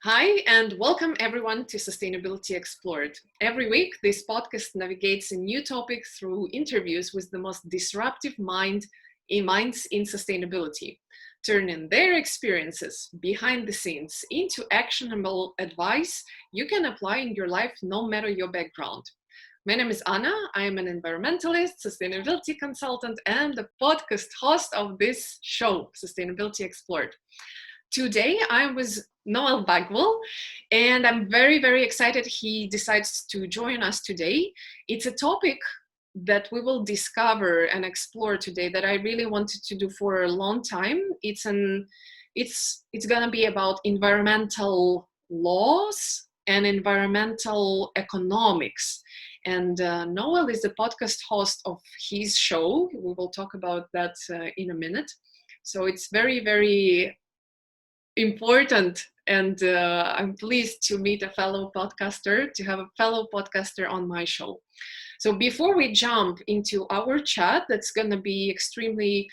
Hi, and welcome everyone to Sustainability Explored. Every week, this podcast navigates a new topic through interviews with the most disruptive minds in sustainability, turning their experiences behind the scenes into actionable advice you can apply in your life no matter your background. My name is Anna. I am an environmentalist, sustainability consultant, and the podcast host of this show, Sustainability Explored. Today I'm with Noel Bagwell, and I'm very, very excited he decides to join us today. It's a topic that we will discover and explore today that I really wanted to do for a long time. It's gonna be about environmental laws and environmental economics. And Noel is the podcast host of his show. We will talk about that in a minute. So it's very, very important, and I'm pleased to meet a fellow podcaster, to have a fellow podcaster on my show. So before we jump into our chat, that's going to be extremely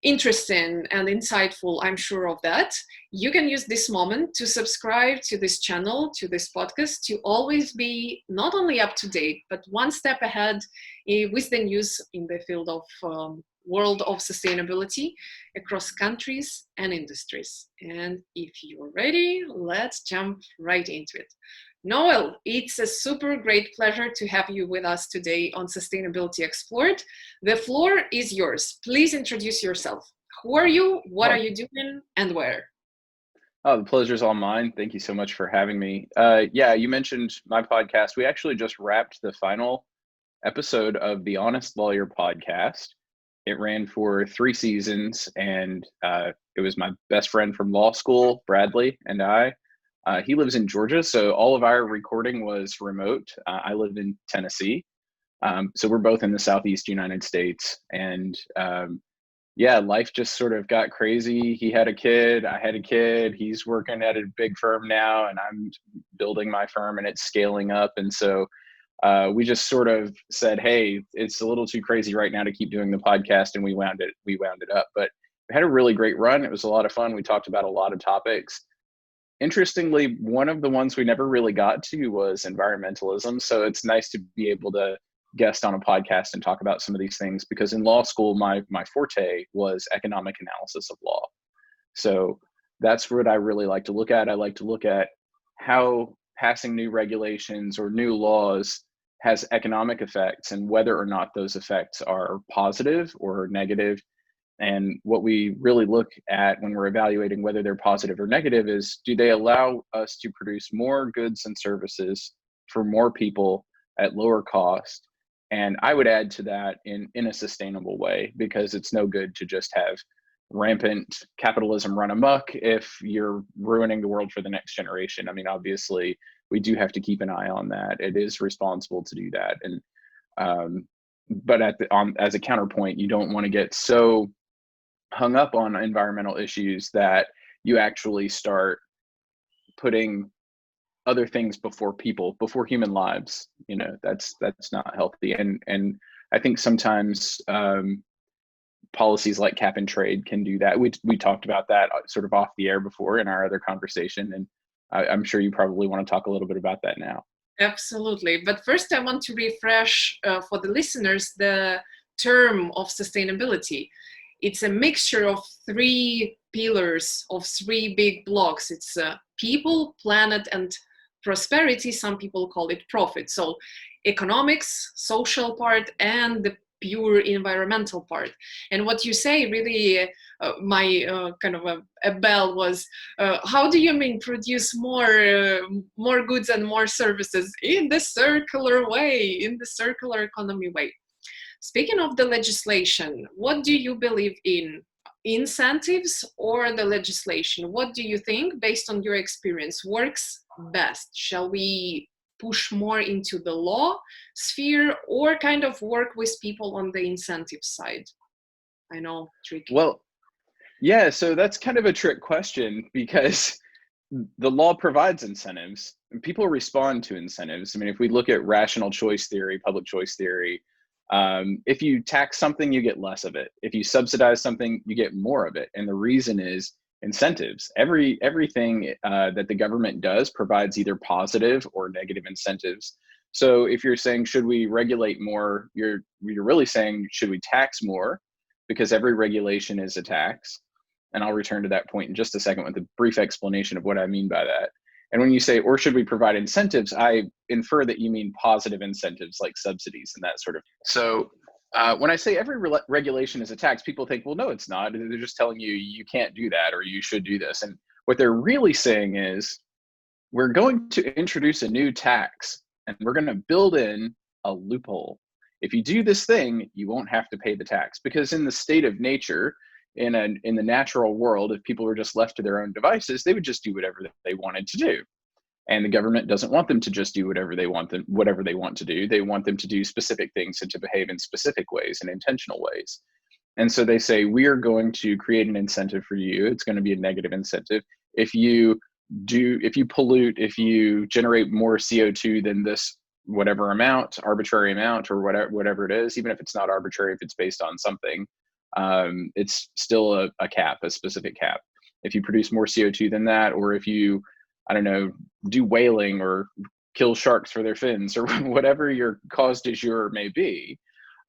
interesting and insightful, I'm sure of that. You can use this moment to subscribe to this channel, to this podcast, to always be not only up to date, but one step ahead with the news in the field of world of sustainability across countries and industries. And if you're ready, let's jump right into it. Noel, it's a super great pleasure to have you with us today on Sustainability Explored. The floor is yours. Please introduce yourself. Who are you? What are you doing? And where? Oh, the pleasure's all mine. Thank you so much for having me. Yeah, you mentioned my podcast. We actually just wrapped the final episode of the Honest Lawyer podcast. It ran for 3 seasons, and it was my best friend from law school, Bradley, and I. He lives in Georgia, so all of our recording was remote. I live in Tennessee, so we're both in the Southeast United States. And yeah, life just sort of got crazy. He had a kid, I had a kid. He's working at a big firm now, and I'm building my firm, and it's scaling up. And so we just sort of said, hey, it's a little too crazy right now to keep doing the podcast, and we wound it up. But we had a really great run. It was a lot of fun. We talked about a lot of topics. Interestingly, one of the ones we never really got to was environmentalism. So it's nice to be able to guest on a podcast and talk about some of these things, because in law school, my forte was economic analysis of law. So that's what I really like to look at. I like to look at how passing new regulations or new laws has economic effects, and whether or not those effects are positive or negative. And what we really look at when we're evaluating whether they're positive or negative is, do they allow us to produce more goods and services for more people at lower cost? And I would add to that in a sustainable way, because it's no good to just have rampant capitalism run amok if you're ruining the world for the next generation. I mean, obviously, we do have to keep an eye on that. It is responsible to do that. And but as a counterpoint, you don't want to get so hung up on environmental issues that you actually start putting other things before people, before human lives. You know, that's not healthy. And I think sometimes policies like cap and trade can do that. We talked about that sort of off the air before in our other conversation, and I'm sure you probably want to talk a little bit about that now. Absolutely. But first, I want to refresh for the listeners the term of sustainability. It's a mixture of 3 pillars, of 3 big blocks. It's people, planet, and prosperity. Some people call it profit. So economics, social part, and the pure environmental part. And what you say really, my kind of a bell was, how do you mean produce more goods and more services in the circular way, in the circular economy way? Speaking of the legislation, what do you believe in? Incentives or the legislation? What do you think, based on your experience, works best? Shall we push more into the law sphere, or kind of work with people on the incentive side? I know, tricky. Well, yeah, so that's kind of a trick question, because the law provides incentives and people respond to incentives. I mean, if we look at rational choice theory, public choice theory, if you tax something, you get less of it. If you subsidize something, you get more of it. And the reason is incentives. Everything that the government does provides either positive or negative incentives. So if you're saying, should we regulate more, you're really saying, should we tax more? Because every regulation is a tax. And I'll return to that point in just a second with a brief explanation of what I mean by that. And when you say, or should we provide incentives, I infer that you mean positive incentives like subsidies and that sort of. So when I say every regulation is a tax, people think, well, no, it's not. They're just telling you, you can't do that, or you should do this. And what they're really saying is, we're going to introduce a new tax and we're going to build in a loophole. If you do this thing, you won't have to pay the tax, because in the state of nature, in the natural world, if people were just left to their own devices, they would just do whatever they wanted to do. And the government doesn't want them to just do whatever they want to do. They want them to do specific things and to behave in specific ways and intentional ways. And so they say, we are going to create an incentive for you. It's going to be a negative incentive. If you pollute, if you generate more CO2 than this whatever amount, arbitrary amount, or whatever it is, even if it's not arbitrary, if it's based on something, it's still a cap, a specific cap. If you produce more CO2 than that, or if you, I don't know, do whaling or kill sharks for their fins, or whatever your cause du jour may be,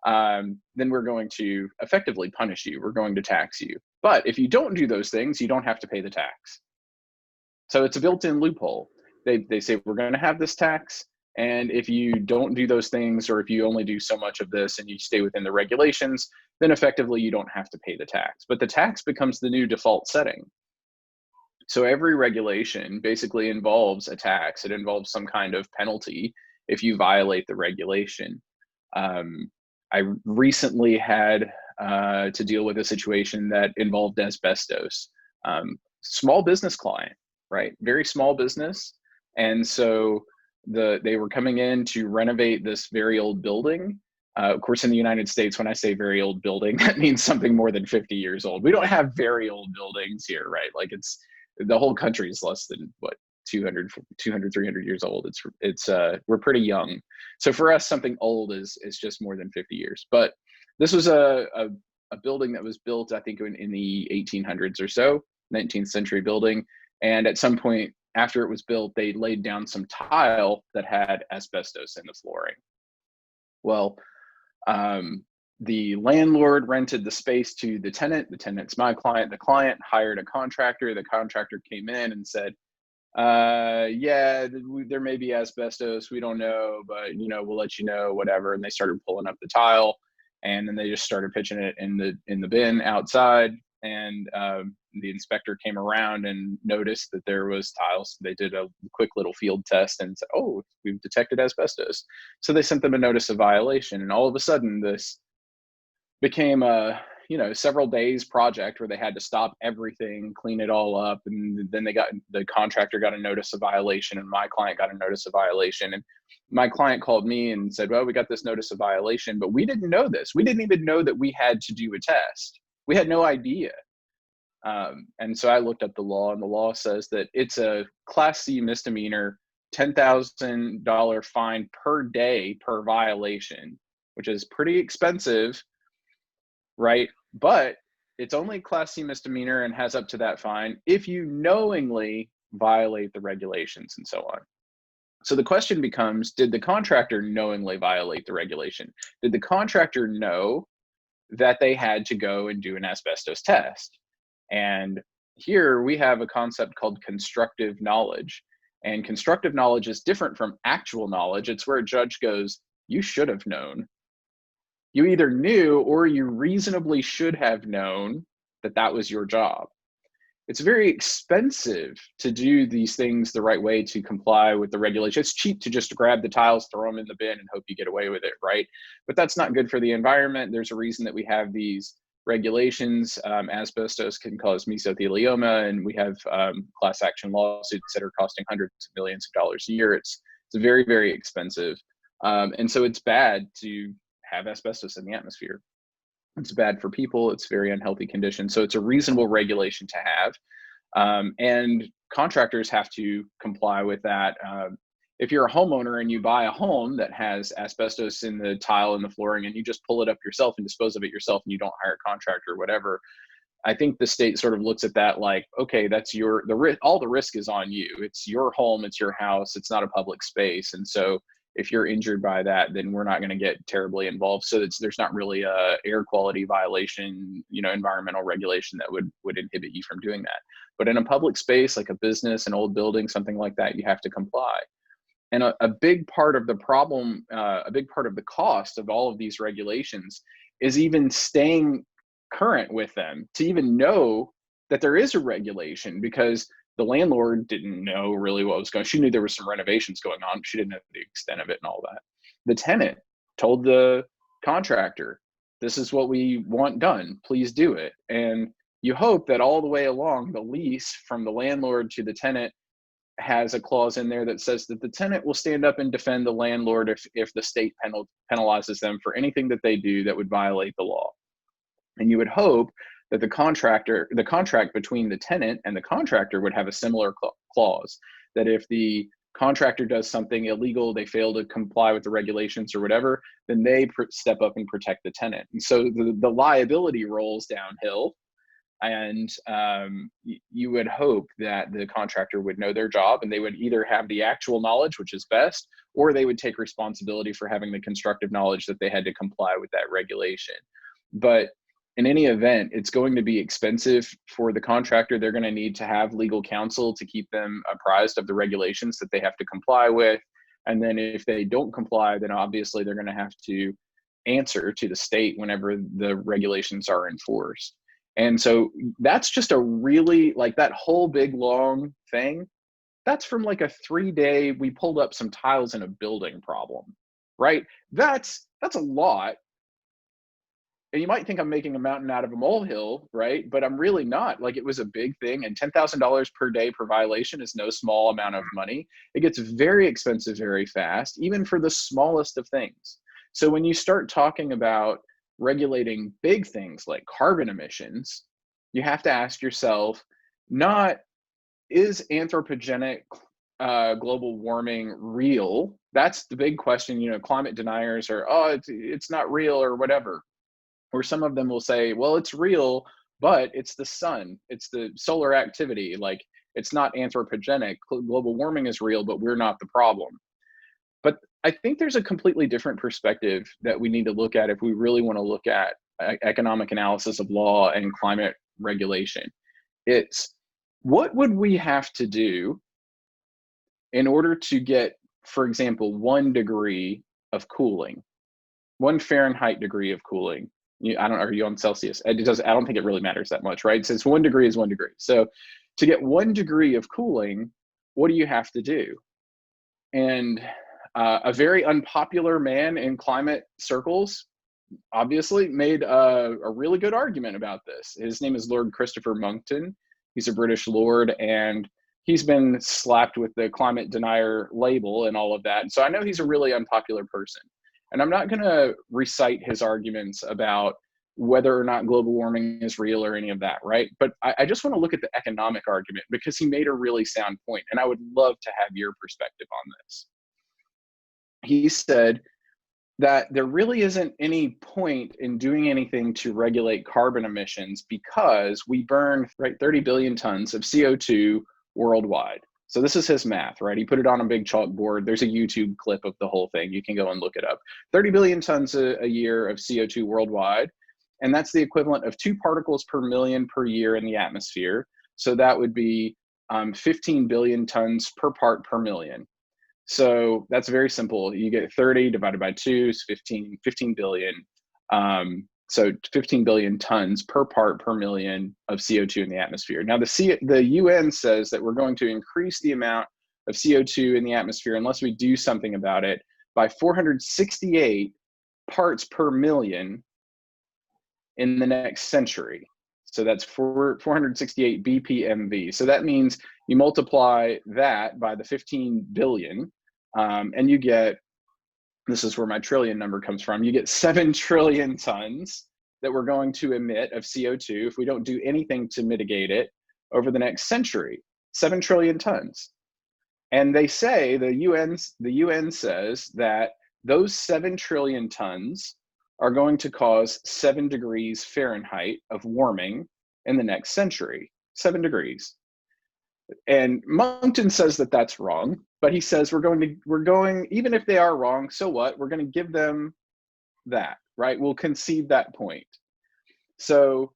then we're going to effectively punish you. We're going to tax you. But if you don't do those things, you don't have to pay the tax. So it's a built-in loophole. They say, we're going to have this tax, and if you don't do those things, or if you only do so much of this and you stay within the regulations, then effectively you don't have to pay the tax. But the tax becomes the new default setting. So every regulation basically involves a tax. It involves some kind of penalty if you violate the regulation. I recently had to deal with a situation that involved asbestos. Small business client, right? Very small business. And so they were coming in to renovate this very old building. Of course, in the United States, when I say very old building, that means something more than 50 years old. We don't have very old buildings here, right? Like the whole country is less than 200, 300 years old. We're pretty young. So for us, something old is just more than 50 years. But this was a building that was built, I think, in the 1800s or so, 19th century building. And at some point after it was built, they laid down some tile that had asbestos in the flooring. Well, the landlord rented the space to the tenant. The tenant's my client. The client hired a contractor. The contractor came in and said, yeah, there may be asbestos. We don't know, but we'll let you know, whatever. And they started pulling up the tile, and then they just started pitching it in the bin outside. And the inspector came around and noticed that there was tiles. They did a quick little field test and said, oh, we've detected asbestos. So they sent them a notice of violation. And all of a sudden, this became a several days project where they had to stop everything, clean it all up. And then the contractor got a notice of violation, and my client got a notice of violation. And my client called me and said, well, we got this notice of violation, but we didn't know this. We didn't even know that we had to do a test. We had no idea. And so I looked up the law, and the law says that it's a Class C misdemeanor, $10,000 fine per day per violation, which is pretty expensive, right? But it's only Class C misdemeanor and has up to that fine if you knowingly violate the regulations and so on. So the question becomes, did the contractor knowingly violate the regulation? Did the contractor know that they had to go and do an asbestos test? And here we have a concept called constructive knowledge. And constructive knowledge is different from actual knowledge. It's where a judge goes, you should have known. You either knew or you reasonably should have known that that was your job. It's very expensive to do these things the right way to comply with the regulation. It's cheap to just grab the tiles, throw them in the bin, and hope you get away with it, right? But that's not good for the environment. There's a reason that we have these regulations. Asbestos can cause mesothelioma, and we have class action lawsuits that are costing hundreds of millions of dollars a year. It's very, very expensive. And so it's bad to have asbestos in the atmosphere. It's bad for people. It's very unhealthy condition. So it's a reasonable regulation to have. And contractors have to comply with that. If you're a homeowner and you buy a home that has asbestos in the tile and the flooring, and you just pull it up yourself and dispose of it yourself, and you don't hire a contractor or whatever, I think the state sort of looks at that like, okay, that's all the risk is on you. It's your home, it's your house, it's not a public space. And so if you're injured by that, then we're not going to get terribly involved. So there's not really a air quality violation, environmental regulation that would inhibit you from doing that. But in a public space, like a business, an old building, something like that, you have to comply. And a big part of the problem, a big part of the cost of all of these regulations is even staying current with them, to even know that there is a regulation, because the landlord didn't know really what was going on. She knew there was some renovations going on. She didn't know the extent of it and all that. The tenant told the contractor, this is what we want done, please do it. And you hope that all the way along the lease, from the landlord to the tenant, has a clause in there that says that the tenant will stand up and defend the landlord if the state penalizes them for anything that they do that would violate the law. And you would hope that the contract between the tenant and the contractor would have a similar clause, that if the contractor does something illegal, they fail to comply with the regulations or whatever, then they step up and protect the tenant. And so the liability rolls downhill. And you would hope that the contractor would know their job, and they would either have the actual knowledge, which is best, or they would take responsibility for having the constructive knowledge that they had to comply with that regulation. But in any event, it's going to be expensive for the contractor. They're going to need to have legal counsel to keep them apprised of the regulations that they have to comply with. And then if they don't comply, then obviously they're going to have to answer to the state whenever the regulations are enforced. And so that's just a really, like, that whole big long thing, that's from like a 3-day, we pulled up some tiles in a building problem, right? That's a lot. And you might think I'm making a mountain out of a molehill, right? But I'm really not. Like, it was a big thing, and $10,000 per day per violation is no small amount of money. It gets very expensive very fast, even for the smallest of things. So when you start talking about regulating big things like carbon emissions, you have to ask yourself, not, is anthropogenic global warming real? That's the big question. Climate deniers are, oh, it's not real or whatever. Or some of them will say, well, it's real, but it's the sun, it's the solar activity. Like, it's not anthropogenic. Global warming is real, but we're not the problem. But I think there's a completely different perspective that we need to look at if we really want to look at economic analysis of law and climate regulation. It's, what would we have to do in order to get, for example, 1 degree of cooling, 1 Fahrenheit degree of cooling? Are you on Celsius? I don't think it really matters that much, right? Since 1 degree is 1 degree. So to get 1 degree of cooling, what do you have to do? And a very unpopular man in climate circles obviously made a really good argument about this. His name is Lord Christopher Monckton. He's a British lord, and he's been slapped with the climate denier label and all of that. So I know he's a really unpopular person. And I'm not going to recite his arguments about whether or not global warming is real or any of that, right? But I just want to look at the economic argument, because he made a really sound point, and I would love to have your perspective on this. He said that there really isn't any point in doing anything to regulate carbon emissions, because we burn 30 billion tons of CO2 worldwide. So this is his math, right? He put it on a big chalkboard. There's a YouTube clip of the whole thing. You can go and look it up. 30 billion tons a year of CO2 worldwide. And that's the equivalent of 2 particles per million per year in the atmosphere. So that would be 15 billion tons per part per million. So that's very simple. You get 30 divided by 2 is 15 billion. So 15 billion tons per part per million of CO2 in the atmosphere. Now, the UN says that we're going to increase the amount of CO2 in the atmosphere, unless we do something about it, by 468 parts per million in the next century. So that's 468 BPMV. So that means you multiply that by the 15 billion, and you get, this is where my trillion number comes from, you get 7 trillion tons that we're going to emit of CO2 if we don't do anything to mitigate it over the next century. 7 trillion tons. And they say, the UN says that those 7 trillion tons are going to cause 7 degrees Fahrenheit of warming in the next century. 7 degrees. And Moncton says that that's wrong, but he says we're going, even if they are wrong, so what? We're going to give them that, right? We'll concede that point. So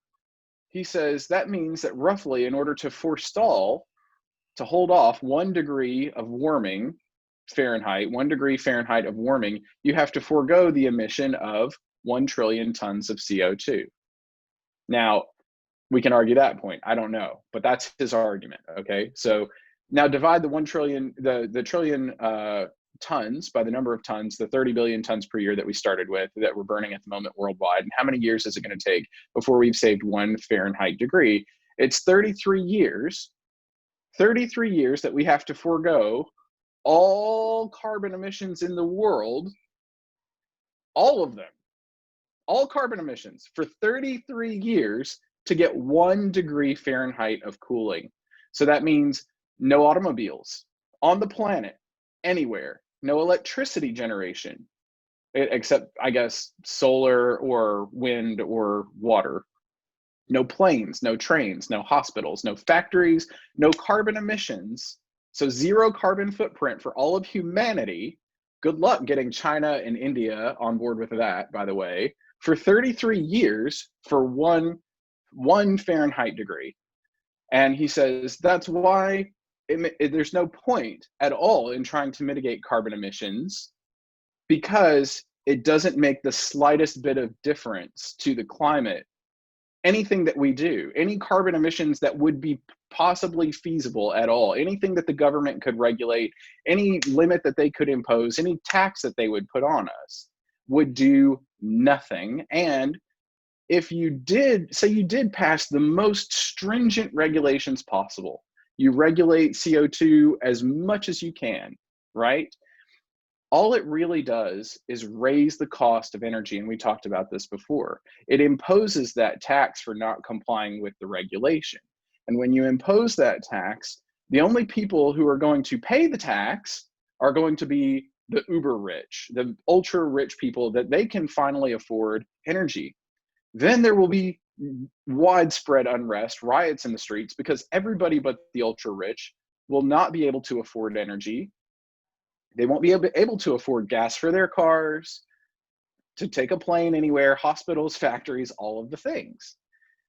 he says that means that roughly, in order to forestall, to hold off 1 degree of warming Fahrenheit, 1 degree Fahrenheit of warming, you have to forego the emission of 1 trillion tons of CO2. Now, we can argue that point. I don't know, but that's his argument. Okay, so now divide the 1 trillion, the trillion tons by the number of tons, the 30 billion tons per year that we started with, that we're burning at the moment worldwide, and how many years is it going to take before we've saved 1 Fahrenheit degree? It's 33 years. 33 years that we have to forego all carbon emissions in the world, all of them, all carbon emissions for 33 years to get 1 degree Fahrenheit of cooling. So that means no automobiles on the planet, anywhere, no electricity generation, except, I guess, solar or wind or water. No planes, no trains, no hospitals, no factories, no carbon emissions. So 0 carbon footprint for all of humanity. Good luck getting China and India on board with that, by the way, for 33 years for one Fahrenheit degree. And he says that's why there's no point at all in trying to mitigate carbon emissions, because it doesn't make the slightest bit of difference to the climate. Anything that we do, any carbon emissions that would be possibly feasible at all, anything that the government could regulate, any limit that they could impose, any tax that they would put on us, would do nothing. And if you did, say you did pass the most stringent regulations possible, you regulate CO2 as much as you can, right? All it really does is raise the cost of energy, and we talked about this before. It imposes that tax for not complying with the regulation. And when you impose that tax, the only people who are going to pay the tax are going to be the uber rich, the ultra rich people that they can finally afford energy. Then there will be widespread unrest, riots in the streets, because everybody but the ultra rich will not be able to afford energy. They won't be able to afford gas for their cars, to take a plane anywhere, hospitals, factories, all of the things.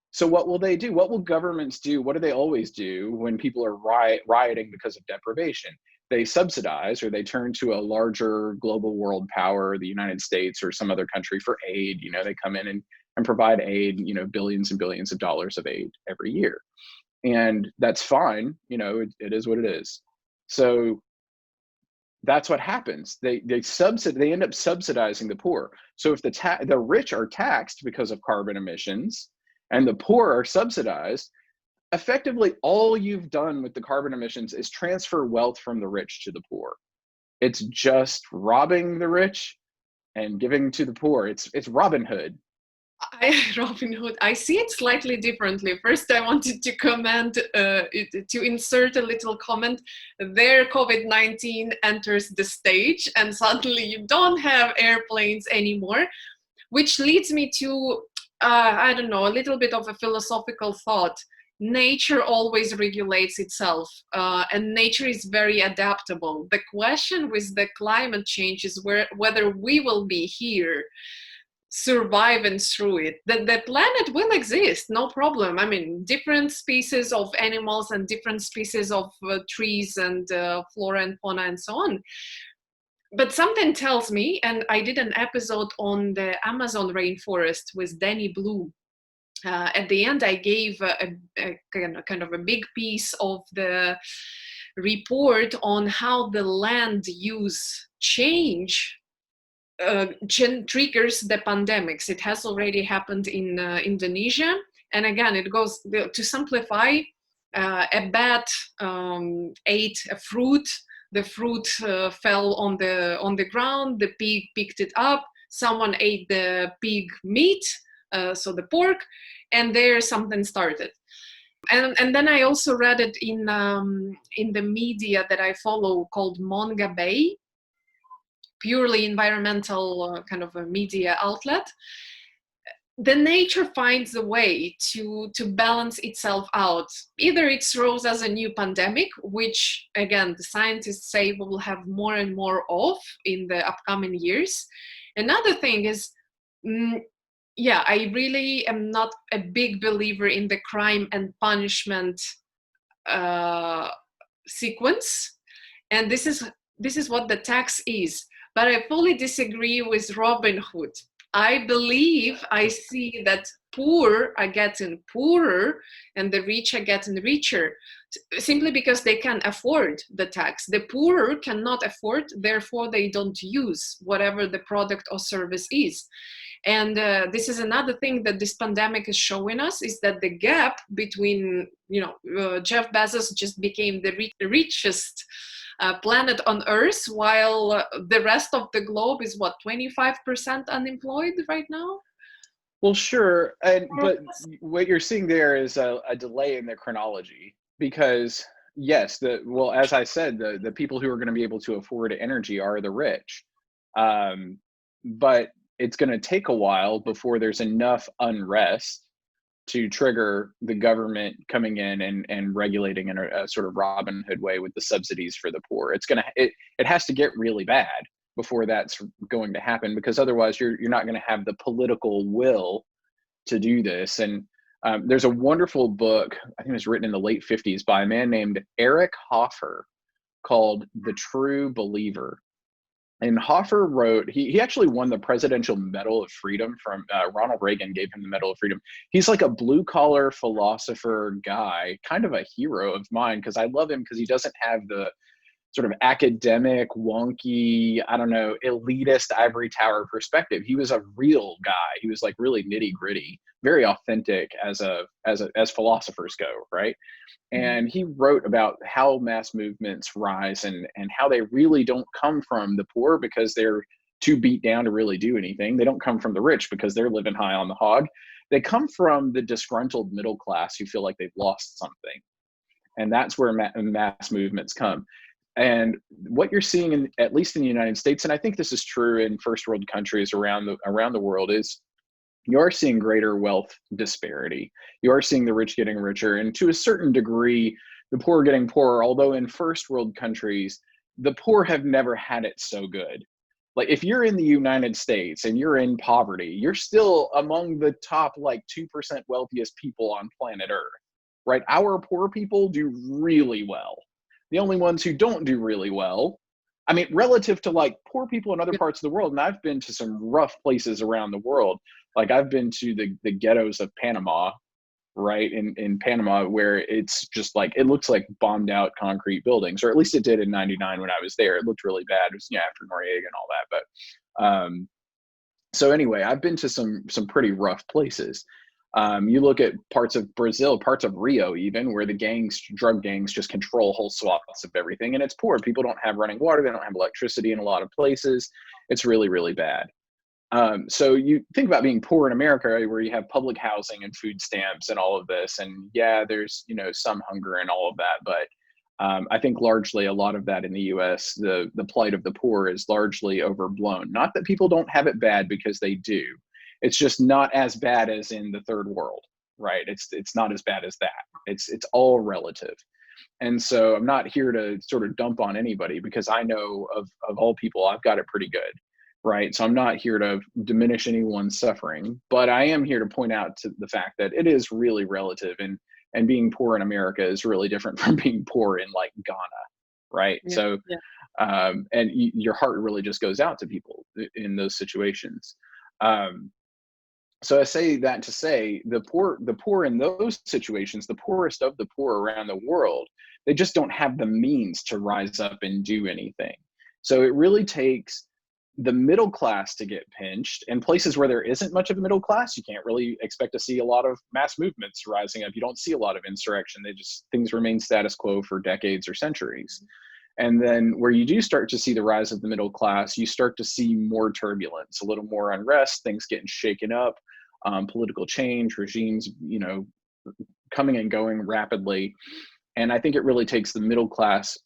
So what will they do? What will governments do? What do they always do when people are rioting because of deprivation? They subsidize, or they turn to a larger global world power, the United States or some other country, for aid. You know, they come in and provide aid, you know, billions and billions of dollars of aid every year. And that's fine. You know, it is what it is. So that's what happens. They end up subsidizing the poor. So if the rich are taxed because of carbon emissions and the poor are subsidized, effectively all you've done with the carbon emissions is transfer wealth from the rich to the poor. It's just robbing the rich and giving to the poor. It's Robin Hood. Robin Hood, I see it slightly differently. First, I wanted to comment, to insert a little comment. There, COVID-19 enters the stage, and suddenly you don't have airplanes anymore, which leads me to, I don't know, a little bit of a philosophical thought. Nature always regulates itself, and nature is very adaptable. The question with the climate change is whether we will be here surviving through it. The planet will exist, no problem. I mean, different species of animals and different species of trees and flora and fauna and so on. But something tells me, and I did an episode on the Amazon rainforest with Danny Blue. At the end, I gave a kind of a big piece of the report on how the land use change triggers the pandemics. It has already happened in Indonesia. And again, it goes, to simplify, a bat ate a fruit. The fruit fell on the ground. The pig picked it up. Someone ate the pig meat, so the pork, and there something started. And then I also read it in the media that I follow called Monga Bay, purely environmental kind of a media outlet. the nature finds a way to balance itself out. Either it throws as a new pandemic, which again the scientists say we will have more and more of in the upcoming years. Another thing is, yeah, I really am not a big believer in the crime and punishment sequence, and this is what the tax is. But I fully disagree with Robin Hood. I believe I see that poor are getting poorer and the rich are getting richer simply because they can afford the tax. The poorer cannot afford, therefore they don't use whatever the product or service is. And this is another thing that this pandemic is showing us, is that the gap between, Jeff Bezos just became the richest planet on Earth, while the rest of the globe is what, 25% unemployed right now? Well, sure. But what you're seeing there is a delay in the chronology, because yes, as I said, the people who are going to be able to afford energy are the rich. But it's going to take a while before there's enough unrest to trigger the government coming in and regulating in a sort of Robin Hood way with the subsidies for the poor. It has to get really bad before that's going to happen, because otherwise you're not going to have the political will to do this. And there's a wonderful book, I think it was written in the late 50s by a man named Eric Hoffer, called The True Believer. And Hoffer wrote, he actually won the Presidential Medal of Freedom from Ronald Reagan gave him the Medal of Freedom. He's like a blue collar philosopher guy, kind of a hero of mine, because I love him because he doesn't have the sort of academic, wonky, I don't know, elitist ivory tower perspective. He was a real guy. He was like really nitty gritty, very authentic as philosophers go, right? And he wrote about how mass movements rise and how they really don't come from the poor because they're too beat down to really do anything. They don't come from the rich because they're living high on the hog. They come from the disgruntled middle class who feel like they've lost something. And that's where mass movements come. And what you're seeing, at least in the United States, and I think this is true in first world countries around the world, is you are seeing greater wealth disparity. You are seeing the rich getting richer, and to a certain degree, the poor getting poorer. Although in first world countries, the poor have never had it so good. Like if you're in the United States and you're in poverty, you're still among the top 2% wealthiest people on planet Earth, right? Our poor people do really well. The only ones who don't do really well, I mean, relative to poor people in other parts of the world, and I've been to some rough places around the world. I've been to the ghettos of Panama, right? In Panama, where it's just it looks like bombed out concrete buildings, or at least it did in '99 when I was there. It looked really bad. It was after Noriega and all that. But so anyway, I've been to some pretty rough places. You look at parts of Brazil, parts of Rio, even where the drug gangs just control whole swaths of everything. And it's poor. People don't have running water. They don't have electricity in a lot of places. It's really, really bad. So you think about being poor in America, right, where you have public housing and food stamps and all of this. And yeah, there's, some hunger and all of that. But I think largely a lot of that in the US, the plight of the poor is largely overblown. Not that people don't have it bad, because they do. It's just not as bad as in the third world, right? It's not as bad as that. It's all relative. And so I'm not here to sort of dump on anybody, because I know of all people, I've got it pretty good, right? So I'm not here to diminish anyone's suffering, but I am here to point out to the fact that it is really relative, and being poor in America is really different from being poor in Ghana, right? Yeah, So, yeah. and your heart really just goes out to people in those situations. So I say that to say the poor in those situations, the poorest of the poor around the world, they just don't have the means to rise up and do anything. So it really takes the middle class to get pinched. And places where there isn't much of a middle class, you can't really expect to see a lot of mass movements rising up. You don't see a lot of insurrection. Things remain status quo for decades or centuries. And then where you do start to see the rise of the middle class, you start to see more turbulence, a little more unrest, things getting shaken up, political change, regimes, coming and going rapidly. And I think it really takes the middle class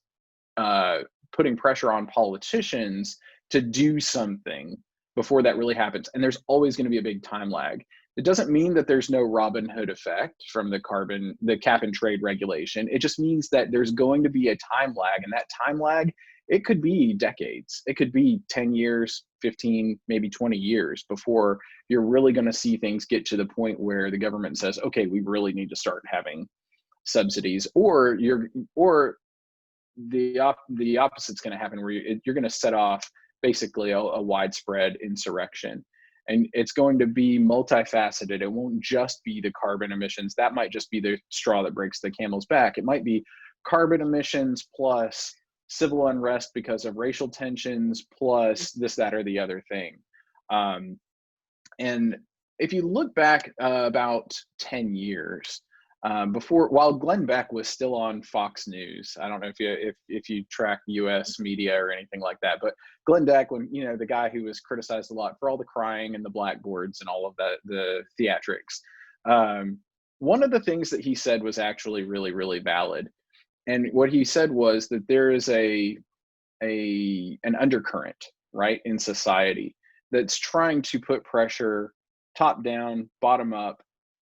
putting pressure on politicians to do something before that really happens. And there's always going to be a big time lag. It doesn't mean that there's no Robin Hood effect from the cap and trade regulation. It just means that there's going to be a time lag, and that time lag, it could be decades. It could be 10 years, 15, maybe 20 years before you're really going to see things get to the point where the government says, okay, we really need to start having subsidies, or the opposite's going to happen, where you're going to set off basically a widespread insurrection. And it's going to be multifaceted. It won't just be the carbon emissions. That might just be the straw that breaks the camel's back. It might be carbon emissions plus civil unrest because of racial tensions plus this, that, or the other thing. And if you look back about 10 years, while Glenn Beck was still on Fox News, I don't know if you track U.S. media or anything like that, but Glenn Beck, when the guy who was criticized a lot for all the crying and the blackboards and all of that, the theatrics, one of the things that he said was actually really, really valid. And what he said was that there is an undercurrent, right, in society that's trying to put pressure top down, bottom up,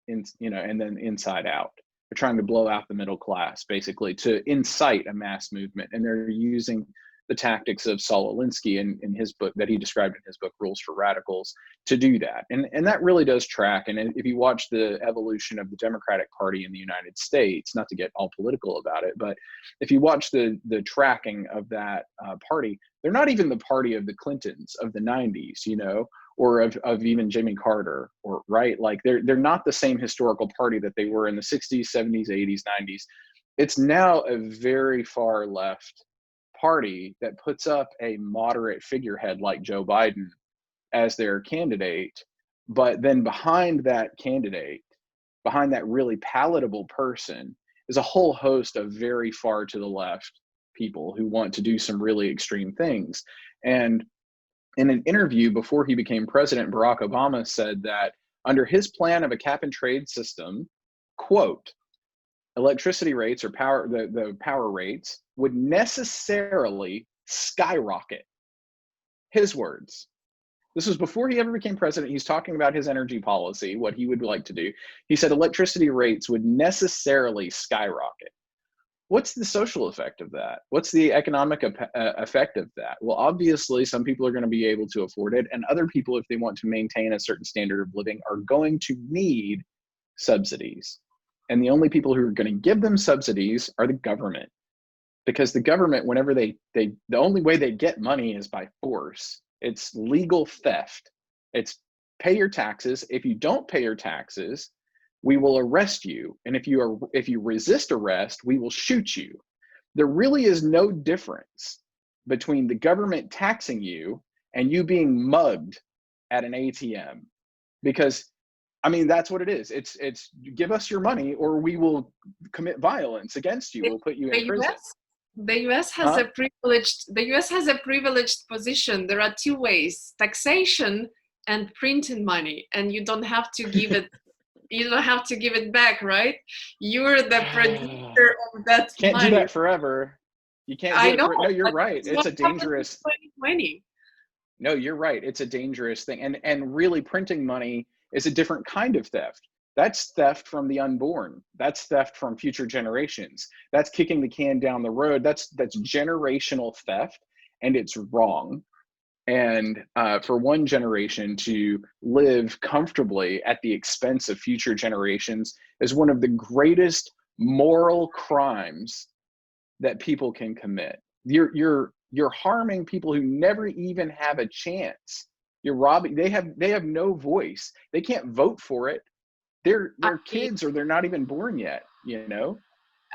and then inside out. They're trying to blow out the middle class, basically, to incite a mass movement. And they're using the tactics of Saul Alinsky in his book that he described in his book, Rules for Radicals, to do that. And that really does track. And if you watch the evolution of the Democratic Party in the United States, not to get all political about it, but if you watch the tracking of that party, they're not even the party of the Clintons of the 90s, or of even Jimmy Carter, or right? Like they're not the same historical party that they were in the 60s, 70s, 80s, 90s. It's now a very far left party that puts up a moderate figurehead like Joe Biden as their candidate, but then behind that candidate, behind that really palatable person, is a whole host of very far to the left people who want to do some really extreme things. And in an interview before he became president, Barack Obama said that under his plan of a cap and trade system, quote, electricity rates or the power rates would necessarily skyrocket. His words. This was before he ever became president. He's talking about his energy policy, what he would like to do. He said electricity rates would necessarily skyrocket. What's the social effect of that? What's the economic effect of that? Well, obviously, some people are going to be able to afford it, and other people, if they want to maintain a certain standard of living, are going to need subsidies. And the only people who are going to give them subsidies are the government, because the government, whenever the only way they get money is by force. It's legal theft. It's pay your taxes. If you don't pay your taxes, we will arrest you. And if you resist arrest, we will shoot you. There really is no difference between the government taxing you and you being mugged at an ATM. Because, I mean, that's what it is. It's give us your money or we will commit violence against you. We'll put you in prison. The US has a privileged position. There are two ways: taxation and printing money, and you don't have to give it. You don't have to give it back, right? You're the producer of that Can't money. do that forever. You can't do it. No, you're right. It's a dangerous. 2020. No, you're right. It's a dangerous thing, and really, printing money is a different kind of theft. That's theft from the unborn. That's theft from future generations. That's kicking the can down the road. That's generational theft, and it's wrong. And for one generation to live comfortably at the expense of future generations is one of the greatest moral crimes that people can commit. You're harming people who never even have a chance. You're robbing. They have no voice. They can't vote for it. They're kids, or they're not even born yet,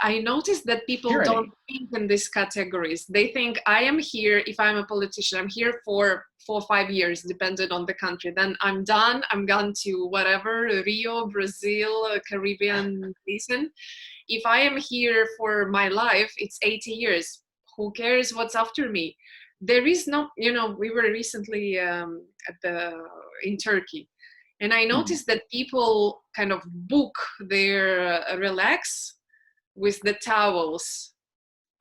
I noticed that people don't think in these categories. They think, I am here, if I'm a politician, I'm here for 4 or 5 years, depending on the country. Then I'm done. I'm gone to whatever, Rio, Brazil, Caribbean basin. If I am here for my life, it's 80 years. Who cares what's after me? There is no, we were recently in Turkey. And I noticed that people kind of book their relax with the towels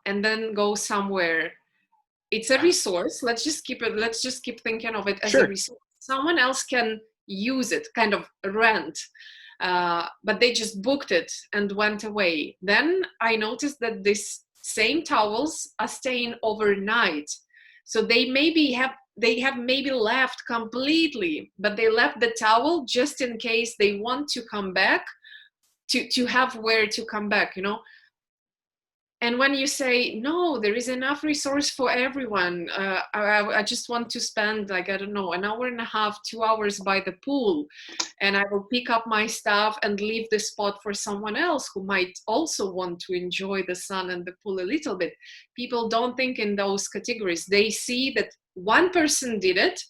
and then go somewhere. It's a resource. Let's just keep thinking of it as a resource. Someone else can use it, kind of rent. But they just booked it and went away. Then I noticed that these same towels are staying overnight. So they have maybe left completely, but they left the towel just in case they want to come back, to have where to come back, you know. And when you say, no, there is enough resource for everyone, I just want to spend, like, I don't know, an hour and a half, 2 hours by the pool, and I will pick up my stuff and leave the spot for someone else who might also want to enjoy the sun and the pool a little bit. People don't think in those categories. They see that one person did it,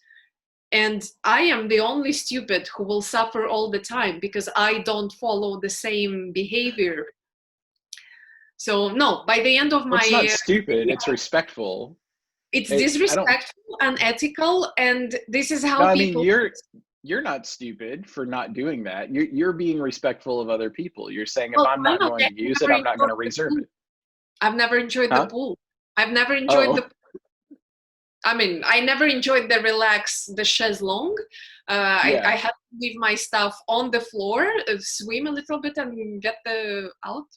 and I am the only stupid who will suffer all the time because I don't follow the same behavior. So no, by the end of Well, my it's not stupid, it's respectful. it's I don't. disrespectful, unethical, and this is No, how I mean people. you're not stupid for not doing that. You're being respectful of other people. You're saying if Well, I'm I'm not not. going I've to use it, never I'm not going enjoyed to the reserve pool. it. I've never enjoyed the Huh? pool. I've never enjoyed Oh, the. I mean, I never enjoyed the chaise longue. I yeah, had to leave my stuff on the floor, swim a little bit, and get the out.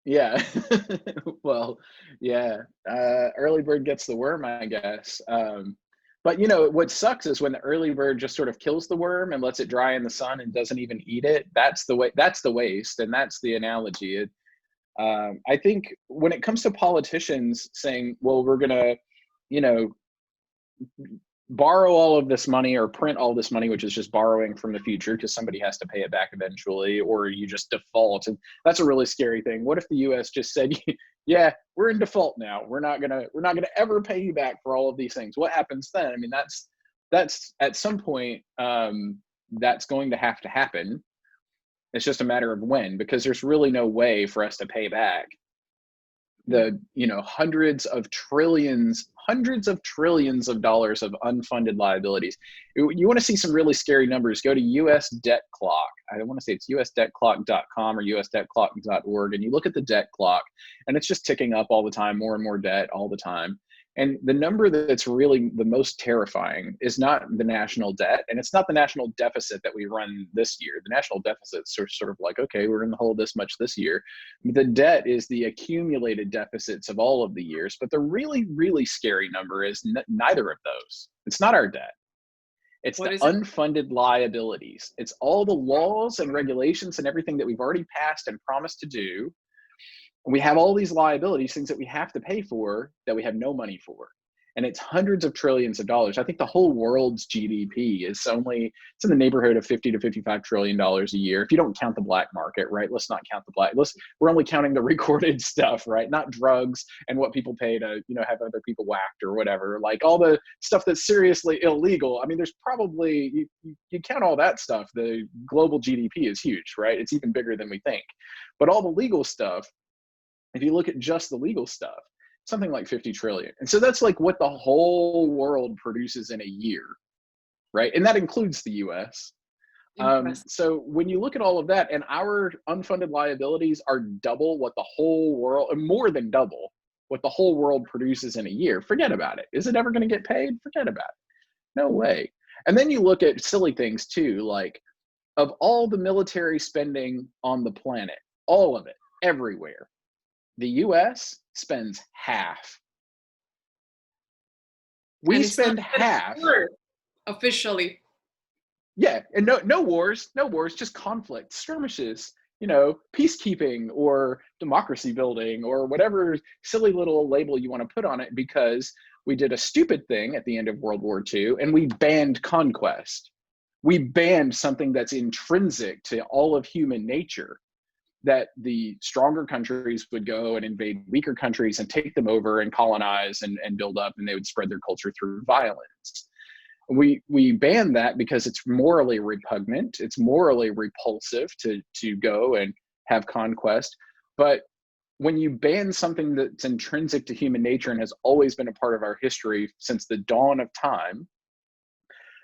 yeah. Well, yeah. Early bird gets the worm, I guess. But what sucks is when the early bird just sort of kills the worm and lets it dry in the sun and doesn't even eat it. That's the way. That's the waste, and that's the analogy. I think when it comes to politicians saying, "Well, we're gonna," you know, borrow all of this money or print all this money, which is just borrowing from the future because somebody has to pay it back eventually, or you just default. And that's a really scary thing. What if the US just said, yeah, we're in default now. We're not gonna ever pay you back for all of these things. What happens then? I mean, that's at some point, that's going to have to happen. It's just a matter of when, because there's really no way for us to pay back the hundreds of trillions of dollars of unfunded liabilities. You want to see some really scary numbers, go to US debt clock. I want to say it's usdebtclock.com or usdebtclock.org, and you look at the debt clock, and it's just ticking up all the time, more and more debt all the time. And the number that's really the most terrifying is not the national debt, and it's not the national deficit that we run this year. The national deficit's sort of like, okay, we're in the hole this much this year. The debt is the accumulated deficits of all of the years. But the really, really scary number is neither of those. It's not our debt. It's What the is it? unfunded liabilities. It's all the laws and regulations and everything that we've already passed and promised to do. We have all these liabilities, things that we have to pay for that we have no money for. And it's hundreds of trillions of dollars. I think the whole world's GDP it's in the neighborhood of $50 to $55 trillion a year. If you don't count the black market, right? Let's not count the black. We're only counting the recorded stuff, right? Not drugs and what people pay to, have other people whacked or whatever. Like all the stuff that's seriously illegal. I mean, there's probably, you count all that stuff, the global GDP is huge, right? It's even bigger than we think. But all the legal stuff, if you look at just the legal stuff, something like 50 trillion. And so that's like what the whole world produces in a year, right? And that includes the US. Impressive. So when you look at all of that, and our unfunded liabilities are double what the whole world, more than double what the whole world produces in a year, forget about it. Is it ever going to get paid? Forget about it. No way. And then you look at silly things too, like of all the military spending on the planet, all of it, everywhere, the US spends half. We And it's not spend even half. a war, officially. Yeah, and no wars, just conflict, skirmishes, peacekeeping or democracy building or whatever silly little label you want to put on it, because we did a stupid thing at the end of World War II and we banned conquest. We banned something that's intrinsic to all of human nature, that the stronger countries would go and invade weaker countries and take them over and colonize and build up, and they would spread their culture through violence. We banned that because it's morally repugnant, it's morally repulsive to go and have conquest. But when you ban something that's intrinsic to human nature and has always been a part of our history since the dawn of time,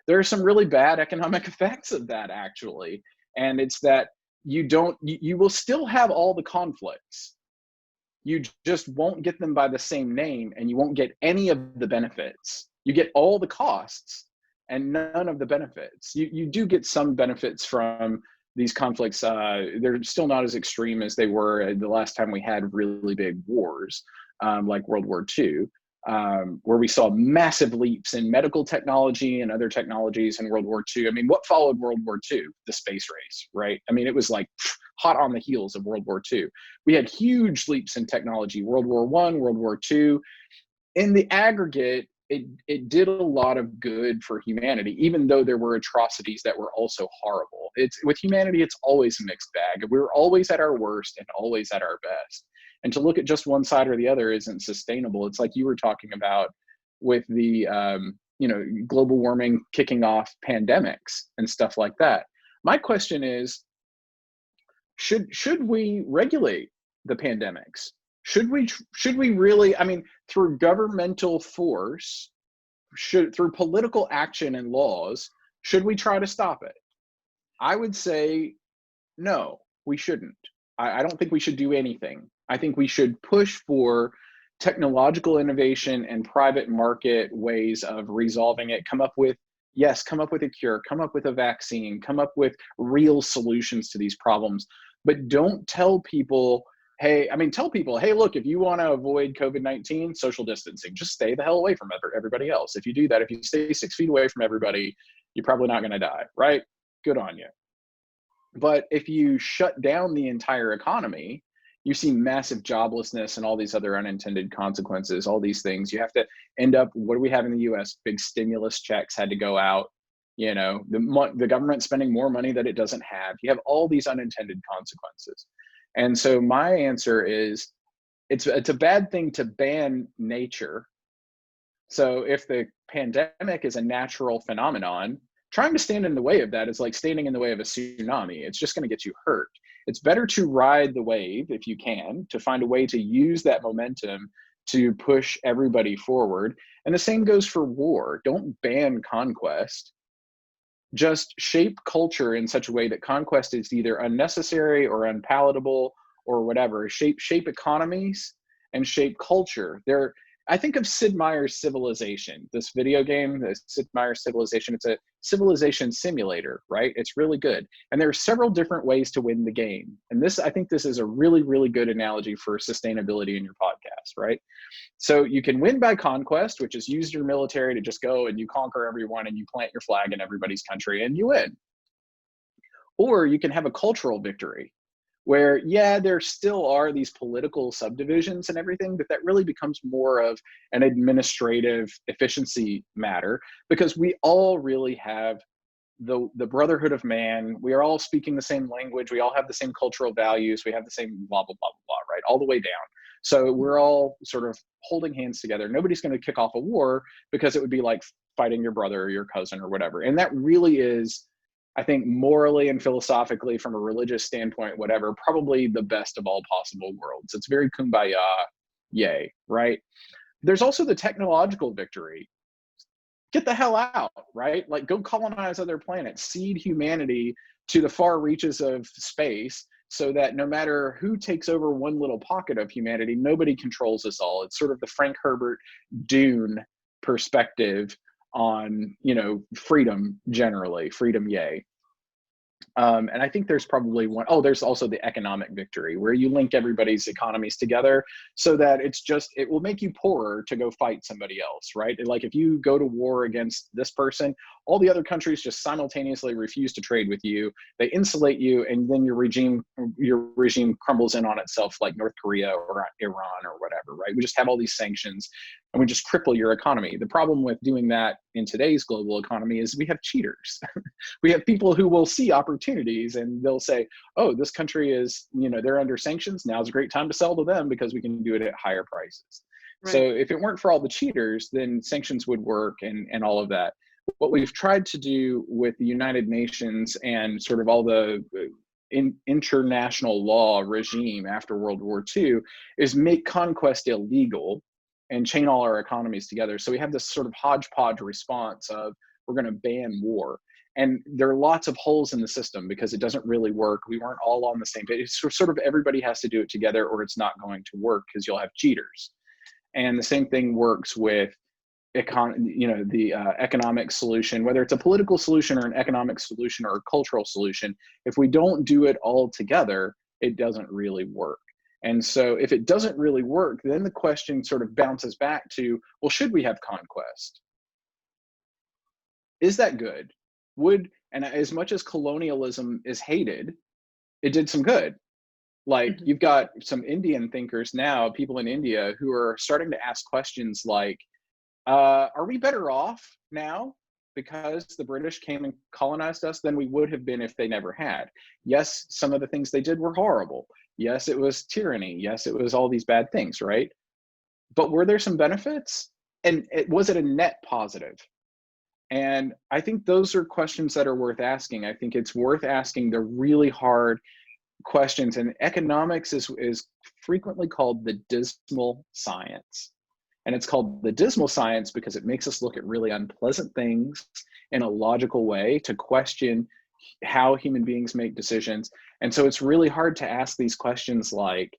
there are some really bad economic effects of that, actually. And it's that you will still have all the conflicts. You just won't get them by the same name, and you won't get any of the benefits. You get all the costs, and none of the benefits. You do get some benefits from these conflicts. They're still not as extreme as they were the last time we had really big wars, like World War II, where we saw massive leaps in medical technology and other technologies in World War II. I mean, what followed World War II? The space race, right? I mean, it was like hot on the heels of World War II. We had huge leaps in technology, World War I, World War II. In the aggregate, it did a lot of good for humanity, even though there were atrocities that were also horrible. It's with humanity, it's always a mixed bag. We're always at our worst and always at our best. And to look at just one side or the other isn't sustainable. It's like you were talking about with the global warming kicking off pandemics and stuff like that. My question is, should we regulate the pandemics? Should we really, I mean, through governmental force, through political action and laws, should we try to stop it? I would say no, we shouldn't. I don't think we should do anything. I think we should push for technological innovation and private market ways of resolving it. Come up with a cure, come up with a vaccine, come up with real solutions to these problems. But don't tell people, tell people, hey, look, if you want to avoid COVID-19, social distancing, just stay the hell away from everybody else. If you do that, if you stay 6 feet away from everybody, you're probably not going to die, right? Good on you. But if you shut down the entire economy, you see massive joblessness and all these other unintended consequences, all these things. You have to end up, what do we have in the US? Big stimulus checks had to go out. The government spending more money that it doesn't have. You have all these unintended consequences. And so my answer is, it's a bad thing to ban nature. So if the pandemic is a natural phenomenon, trying to stand in the way of that is like standing in the way of a tsunami. It's just going to get you hurt. It's better to ride the wave if you can, to find a way to use that momentum to push everybody forward. And the same goes for war. Don't ban conquest. Just shape culture in such a way that conquest is either unnecessary or unpalatable or whatever. Shape economies and shape culture. I think of Sid Meier's Civilization, this video game, the Sid Meier's Civilization. It's a civilization simulator, right? It's really good. And there are several different ways to win the game. And I think this is a really, really good analogy for sustainability in your podcast, right? So you can win by conquest, which is use your military to just go and you conquer everyone and you plant your flag in everybody's country and you win. Or you can have a cultural victory, where, there still are these political subdivisions and everything, but that really becomes more of an administrative efficiency matter, because we all really have the brotherhood of man. We are all speaking the same language. We all have the same cultural values. We have the same blah, blah, blah, blah, right? All the way down. So we're all sort of holding hands together. Nobody's going to kick off a war, because it would be like fighting your brother or your cousin or whatever. And that really is, I think, morally and philosophically, from a religious standpoint, whatever, probably the best of all possible worlds. It's very kumbaya, yay, right? There's also the technological victory. Get the hell out, right? Like, go colonize other planets, seed humanity to the far reaches of space, so that no matter who takes over one little pocket of humanity, nobody controls us all. It's sort of the Frank Herbert Dune perspective on, freedom generally, freedom, yay. And I think there's probably there's also the economic victory, where you link everybody's economies together so that it will make you poorer to go fight somebody else, right? Like, if you go to war against this person, all the other countries just simultaneously refuse to trade with you. They insulate you, and then your regime crumbles in on itself, like North Korea or Iran or whatever, right? We just have all these sanctions and we just cripple your economy. The problem with doing that in today's global economy is we have cheaters. We have people who will see opportunities and they'll say, oh, this country is, they're under sanctions. Now's a great time to sell to them because we can do it at higher prices. Right. So if it weren't for all the cheaters, then sanctions would work and all of that. What we've tried to do with the United Nations and sort of all the international law regime after World War II is make conquest illegal and chain all our economies together. So we have this sort of hodgepodge response of, we're going to ban war. And there are lots of holes in the system because it doesn't really work. We weren't all on the same page. It's sort of everybody has to do it together or it's not going to work, because you'll have cheaters. And the same thing works with economic solution, whether it's a political solution or an economic solution or a cultural solution, if we don't do it all together, it doesn't really work. And so if it doesn't really work, then the question sort of bounces back to, well, should we have conquest? Is that good? And as much as colonialism is hated, it did some good. Like, Mhm. you've got some Indian thinkers now, people in India, who are starting to ask questions like, are we better off now because the British came and colonized us than we would have been if they never had? Yes, some of the things they did were horrible. Yes, it was tyranny. Yes, it was all these bad things, right? But were there some benefits? And was it a net positive? And I think those are questions that are worth asking. I think it's worth asking the really hard questions. And economics is frequently called the dismal science. And it's called the dismal science because it makes us look at really unpleasant things in a logical way to question how human beings make decisions. And so it's really hard to ask these questions like,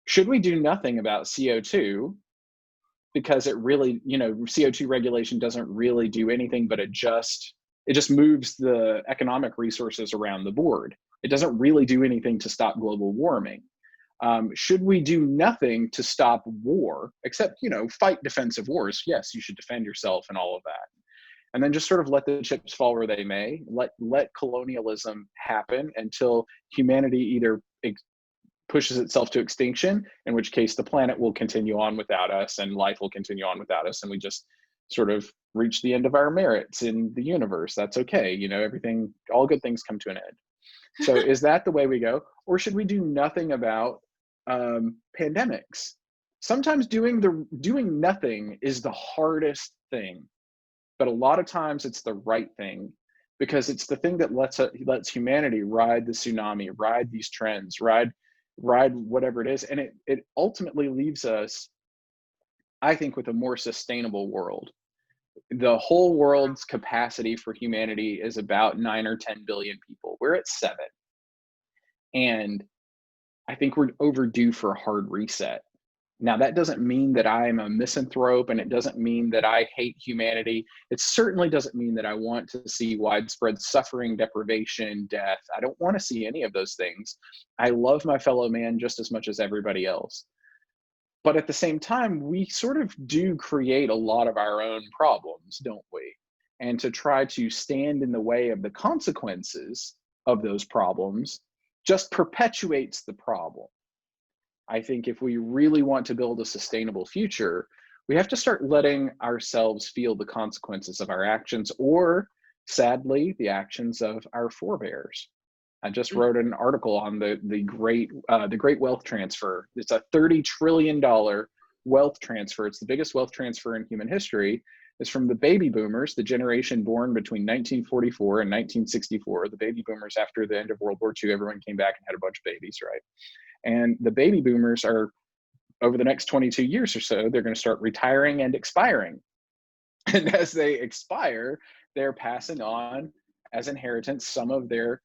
should we do nothing about CO2? Because it really, CO2 regulation doesn't really do anything but it just moves the economic resources around the board. It doesn't really do anything to stop global warming. Should we do nothing to stop war, except, fight defensive wars? Yes, you should defend yourself and all of that. And then just sort of let the chips fall where they may. Let colonialism happen until humanity either pushes itself to extinction, in which case the planet will continue on without us and life will continue on without us. And we just sort of reach the end of our merits in the universe. That's okay. Everything, all good things come to an end. So is that the way we go? Or should we do nothing about pandemics? Sometimes doing nothing is the hardest thing, but a lot of times it's the right thing, because it's the thing that lets humanity ride the tsunami, ride these trends, ride whatever it is. And it ultimately leaves us, I think, with a more sustainable world. The whole world's capacity for humanity is about 9 or 10 billion people. We're at 7. And I think we're overdue for a hard reset. Now, that doesn't mean that I'm a misanthrope, and it doesn't mean that I hate humanity. It certainly doesn't mean that I want to see widespread suffering, deprivation, death. I don't want to see any of those things. I love my fellow man just as much as everybody else. But at the same time, we sort of do create a lot of our own problems, don't we? And to try to stand in the way of the consequences of those problems just perpetuates the problem. I think if we really want to build a sustainable future, we have to start letting ourselves feel the consequences of our actions, or sadly, the actions of our forebears. I just wrote an article on the great wealth transfer. It's a $30 trillion wealth transfer. It's the biggest wealth transfer in human history. It's from the baby boomers, the generation born between 1944 and 1964. The baby boomers, after the end of World War II, everyone came back and had a bunch of babies, right? And the baby boomers are, over the next 22 years or so, they're going to start retiring and expiring. And as they expire, they're passing on as inheritance some of their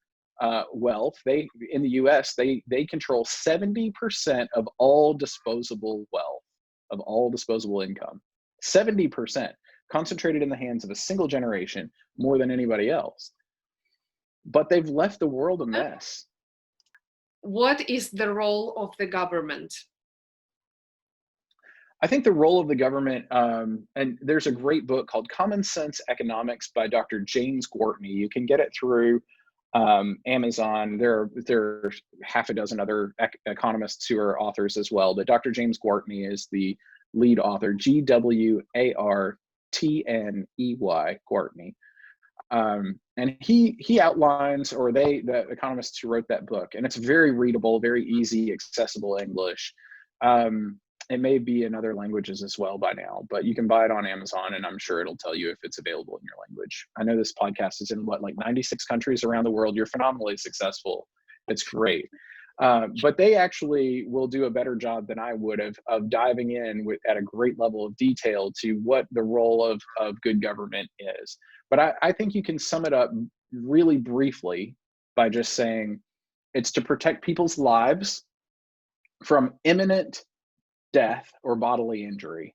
wealth. In the US, they control 70% of all disposable wealth, of all disposable income. 70% concentrated in the hands of a single generation, more than anybody else. But they've left the world a mess. What is the role of the government? I think the role of the government, and there's a great book called Common Sense Economics by Dr. James Gwartney. You can get it through Amazon. There are half a dozen other economists who are authors as well, but Dr. James Gwartney is the lead author, Gwartney, Gwartney. And he outlines, or the economists who wrote that book, and it's very readable, very easy, accessible English. It may be in other languages as well by now, but you can buy it on Amazon, and I'm sure it'll tell you if it's available in your language. I know this podcast is in 96 countries around the world. You're phenomenally successful. It's great. But they actually will do a better job than I would have of diving in at a great level of detail to what the role of good government is. But I think you can sum it up really briefly by just saying it's to protect people's lives from imminent death or bodily injury.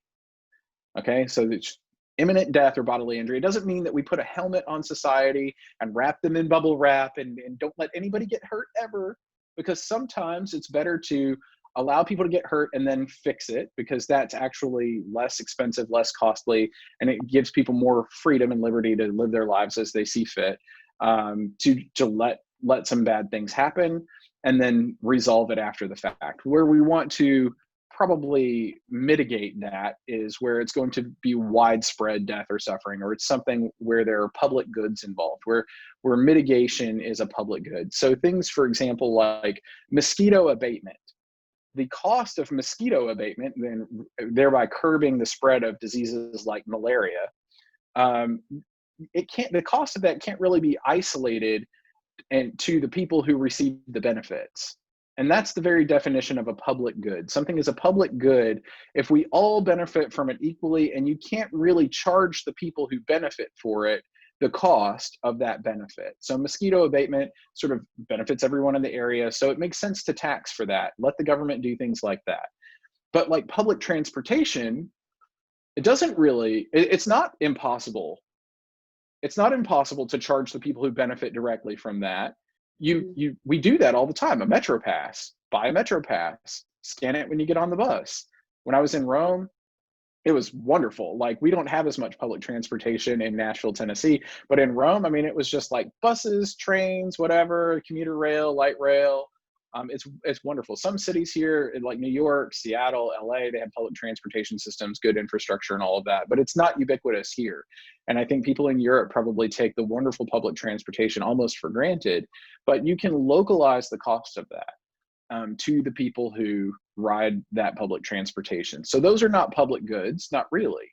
Okay, so imminent death or bodily injury. It doesn't mean that we put a helmet on society and wrap them in bubble wrap and don't let anybody get hurt ever, because sometimes it's better to allow people to get hurt and then fix it, because that's actually less expensive, less costly, and it gives people more freedom and liberty to live their lives as they see fit, to let some bad things happen and then resolve it after the fact. Where we want to probably mitigate that is where it's going to be widespread death or suffering, or it's something where there are public goods involved, where mitigation is a public good. So things, for example, like mosquito abatement. The cost of mosquito abatement, then thereby curbing the spread of diseases like malaria, the cost of that can't really be isolated and to the people who receive the benefits. And that's the very definition of a public good. Something is a public good if we all benefit from it equally, and you can't really charge the people who benefit for it the cost of that benefit. So mosquito abatement sort of benefits everyone in the area, so it makes sense to tax for that. Let the government do things like that. But like public transportation, it's not impossible. It's not impossible to charge the people who benefit directly from that. We do that all the time. A Metro Pass, buy a Metro Pass, scan it when you get on the bus. When I was in Rome, it was wonderful. Like, we don't have as much public transportation in Nashville, Tennessee, but in Rome, I mean, it was just like buses, trains, whatever, commuter rail, light rail. It's wonderful. Some cities here, like New York, Seattle, LA, they have public transportation systems, good infrastructure and all of that, but it's not ubiquitous here. And I think people in Europe probably take the wonderful public transportation almost for granted, but you can localize the cost of that to the people who ride that public transportation. So those are not public goods, not really.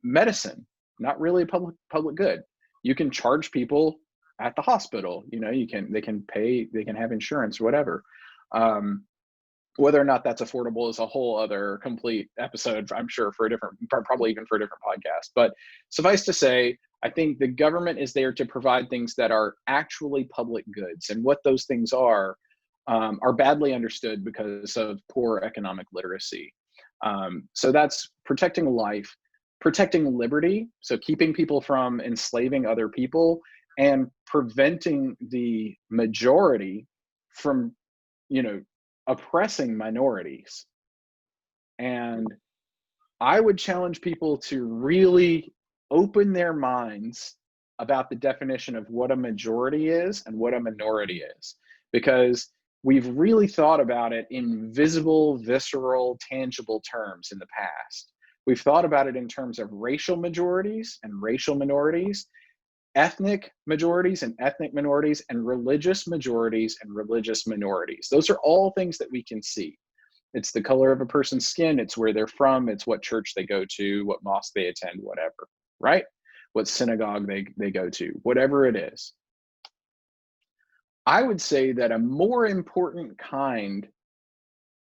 Medicine, not really a public good. You can charge people at the hospital, they can have insurance, whatever. Whether or not that's affordable is a whole other complete episode, I'm sure, probably even for a different podcast. But suffice to say, I think the government is there to provide things that are actually public goods, and what those things are badly understood because of poor economic literacy. So that's protecting life, protecting liberty, so keeping people from enslaving other people, and preventing the majority from, oppressing minorities. And I would challenge people to really open their minds about the definition of what a majority is and what a minority is, because we've really thought about it in visible, visceral, tangible terms in the past. We've thought about it in terms of racial majorities and racial minorities, ethnic majorities and ethnic minorities, and religious majorities and religious minorities. Those are all things that we can see. It's the color of a person's skin, it's where they're from, it's what church they go to, what mosque they attend, whatever, right? What synagogue they go to, whatever it is. I would say that a more important kind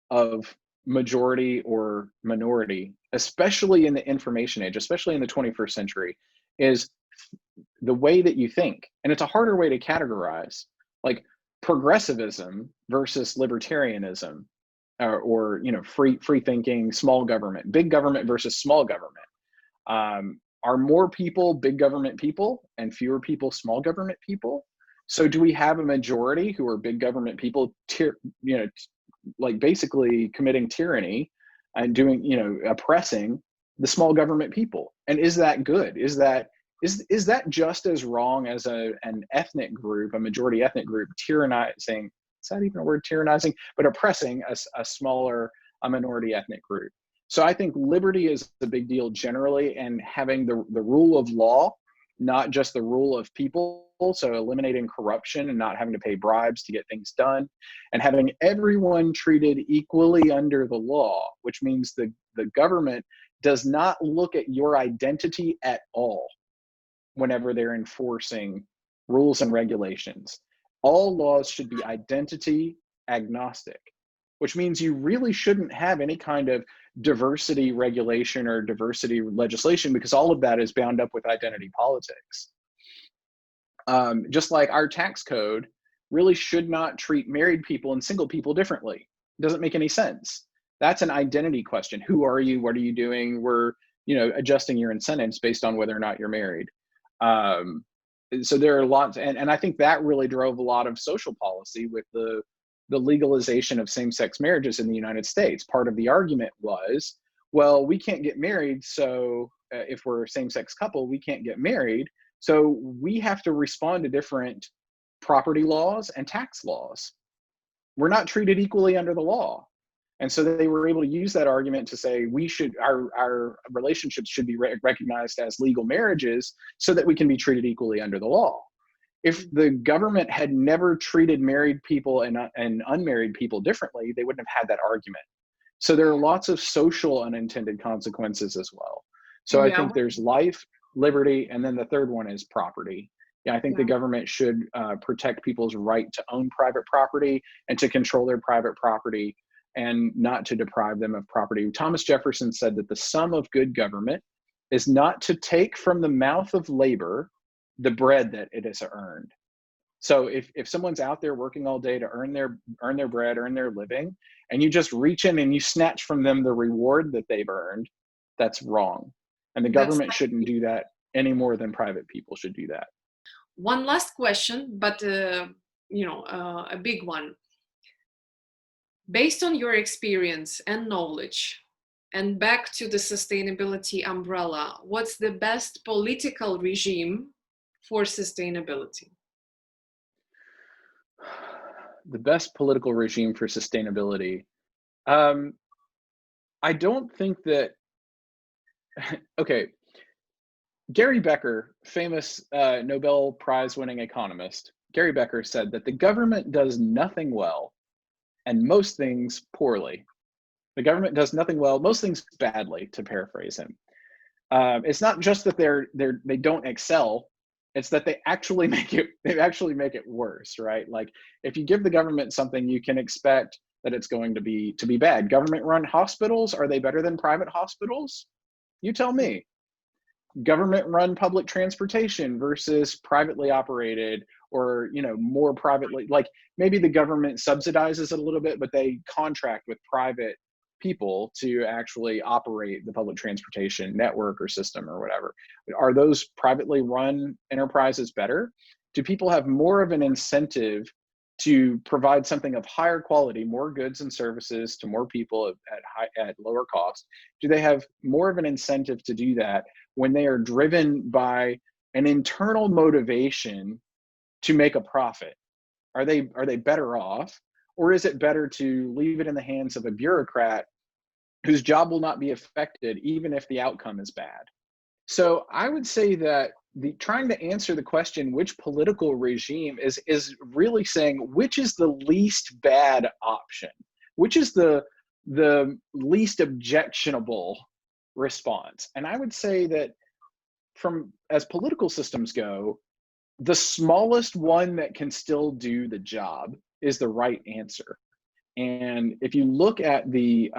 of majority or minority, especially in the information age, especially in the 21st century, is the way that you think. And it's a harder way to categorize, like progressivism versus libertarianism, or free thinking, small government, big government versus small government. Are more people big government people and fewer people small government people? So do we have a majority who are big government people, like basically committing tyranny and doing, oppressing the small government people? And is that good? Is that just as wrong as an ethnic group, a majority ethnic group, tyrannizing? Is that even a word, tyrannizing? But oppressing a smaller, a minority ethnic group. So I think liberty is a big deal generally, and having the rule of law, not just the rule of people. So eliminating corruption and not having to pay bribes to get things done, and having everyone treated equally under the law, which means the government does not look at your identity at all whenever they're enforcing rules and regulations. All laws should be identity agnostic, which means you really shouldn't have any kind of diversity regulation or diversity legislation, because all of that is bound up with identity politics. Just like our tax code really should not treat married people and single people differently. It doesn't make any sense. That's an identity question. Who are you? What are you doing? We're adjusting your incentives based on whether or not you're married. So there are lots, and I think that really drove a lot of social policy with the legalization of same-sex marriages in the United States. Part of the argument was, well, we can't get married, so if we're a same-sex couple, we can't get married, so we have to respond to different property laws and tax laws. We're not treated equally under the law. And so they were able to use that argument to say our relationships should be recognized as legal marriages so that we can be treated equally under the law. If the government had never treated married people and unmarried people differently, they wouldn't have had that argument. So there are lots of social unintended consequences as well. So I think there's life, liberty, and then the third one is property. Yeah, I think the government should protect people's right to own private property and to control their private property and not to deprive them of property. Thomas Jefferson said that the sum of good government is not to take from the mouth of labor the bread that it has earned. So if someone's out there working all day to earn their bread, earn their living, and you just reach in and you snatch from them the reward that they've earned, that's wrong. And the government shouldn't do that any more than private people should do that. One last question, but a big one. Based on your experience and knowledge, and back to the sustainability umbrella, what's the best political regime for sustainability? The best political regime for sustainability. I don't think that, okay, Gary Becker, famous Nobel Prize winning economist, Gary Becker said that the government does nothing well and most things poorly. The government does nothing well, most things badly, to paraphrase him. It's not just that they don't excel, it's that they actually make it worse, right? Like if you give the government something, you can expect that it's going to be bad. Government-run hospitals, are they better than private hospitals? You tell me. Government-run public transportation versus privately operated, or more privately, like maybe the government subsidizes it a little bit, but they contract with private people to actually operate the public transportation network or system or whatever. Are those privately run enterprises better? Do people have more of an incentive to provide something of higher quality, more goods and services to more people at lower cost? Do they have more of an incentive to do that when they are driven by an internal motivation to make a profit? Are they better off? Or is it better to leave it in the hands of a bureaucrat whose job will not be affected even if the outcome is bad? So I would say that trying to answer the question, which political regime is really saying which is the least bad option, which is the least objectionable response. And I would say that as political systems go, the smallest one that can still do the job is the right answer. And if you look at the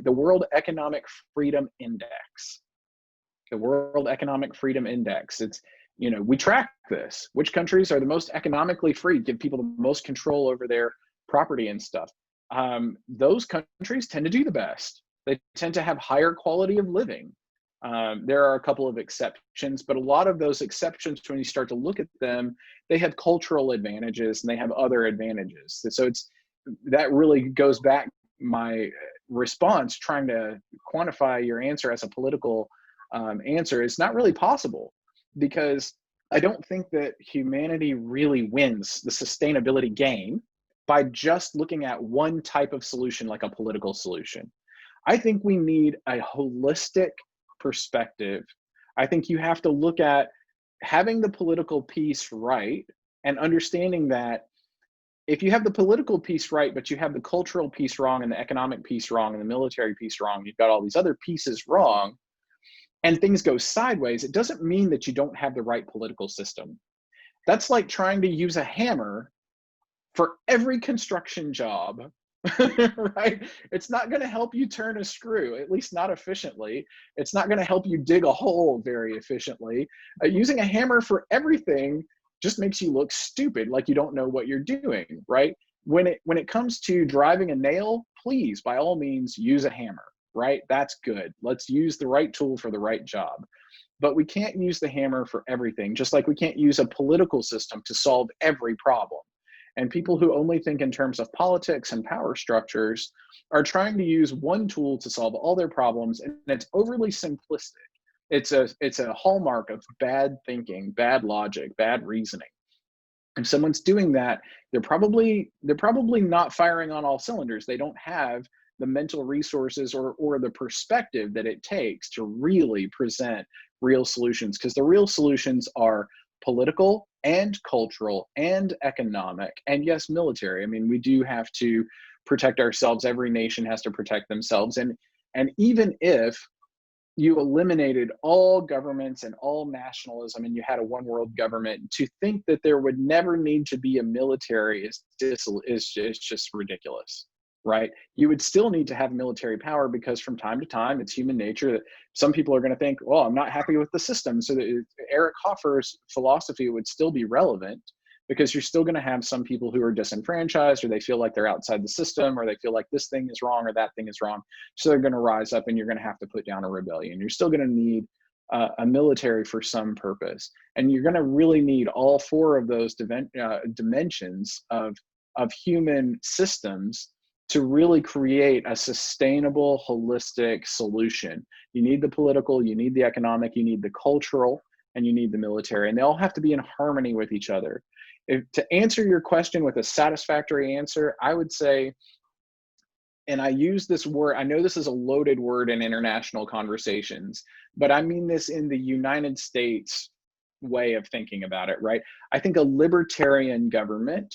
World Economic Freedom Index, it's, we track this. Which countries are the most economically free, give people the most control over their property and stuff. Those countries tend to do the best. They tend to have higher quality of living. There are a couple of exceptions, but a lot of those exceptions, when you start to look at them, they have cultural advantages and they have other advantages. So that really goes back my response, trying to quantify your answer as a political answer. It's not really possible, because I don't think that humanity really wins the sustainability game by just looking at one type of solution, like a political solution. I think we need a holistic perspective. I think you have to look at having the political piece right and understanding that if you have the political piece right, but you have the cultural piece wrong and the economic piece wrong and the military piece wrong, you've got all these other pieces wrong, and things go sideways, it doesn't mean that you don't have the right political system. That's like trying to use a hammer for every construction job, right? It's not going to help you turn a screw, at least not efficiently. It's not going to help you dig a hole very efficiently. Using a hammer for everything just makes you look stupid, like you don't know what you're doing, right? When it comes to driving a nail, please, by all means, use a hammer. right? That's good. Let's use the right tool for the right job. But we can't use the hammer for everything, just like we can't use a political system to solve every problem. And people who only think in terms of politics and power structures are trying to use one tool to solve all their problems, and it's overly simplistic. It's a hallmark of bad thinking, bad logic, bad reasoning. If someone's doing that, they're probably not firing on all cylinders. They don't have the mental resources or the perspective that it takes to really present real solutions, because the real solutions are political and cultural and economic, and yes, military. I mean, we do have to protect ourselves. Every nation has to protect themselves, and even if you eliminated all governments and all nationalism and you had a one world government, to think that there would never need to be a military is just ridiculous, right? You would still need to have military power, because from time to time, it's human nature that some people are going to think, well, I'm not happy with the system. So that Eric Hoffer's philosophy would still be relevant, because you're still going to have some people who are disenfranchised, or they feel like they're outside the system, or they feel like this thing is wrong or that thing is wrong. So they're going to rise up, and you're going to have to put down a rebellion. You're still going to need a military for some purpose. And you're going to really need all four of those dimensions of human systems to really create a sustainable, holistic solution. You need the political, you need the economic, you need the cultural, and you need the military. And they all have to be in harmony with each other. To answer your question with a satisfactory answer, I would say, and I use this word, I know this is a loaded word in international conversations, but I mean this in the United States way of thinking about it, right? I think a libertarian government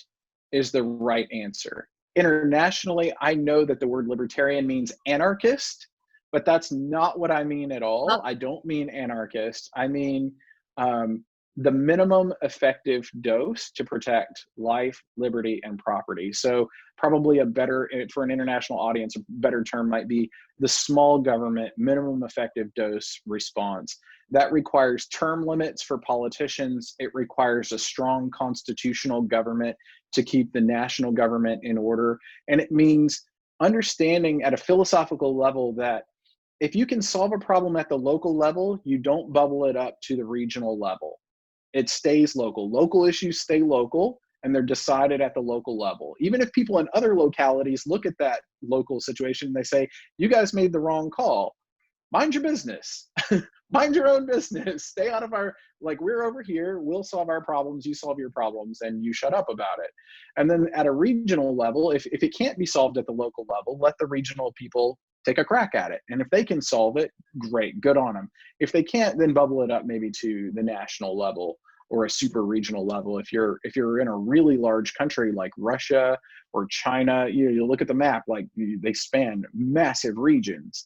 is the right answer. Internationally, I know that the word libertarian means anarchist, but that's not what I mean at all. I don't mean anarchist. I mean the minimum effective dose to protect life, liberty, and property. So probably a better, for an international audience, a better term might be the small government minimum effective dose response. That requires term limits for politicians. It requires a strong constitutional government to keep the national government in order. And it means understanding at a philosophical level that if you can solve a problem at the local level, you don't bubble it up to the regional level. It stays local. Local issues stay local, and they're decided at the local level. Even if people in other localities look at that local situation and they say, you guys made the wrong call, mind your business. Mind your own business. Stay out of our, like, we're over here, we'll solve our problems, you solve your problems, and you shut up about it. And then at a regional level, if it can't be solved at the local level, let the regional people take a crack at it. And if they can solve it, great, good on them. If they can't, then bubble it up maybe to the national level or a super regional level. If you're in a really large country like Russia or China, you look at the map, like they span massive regions.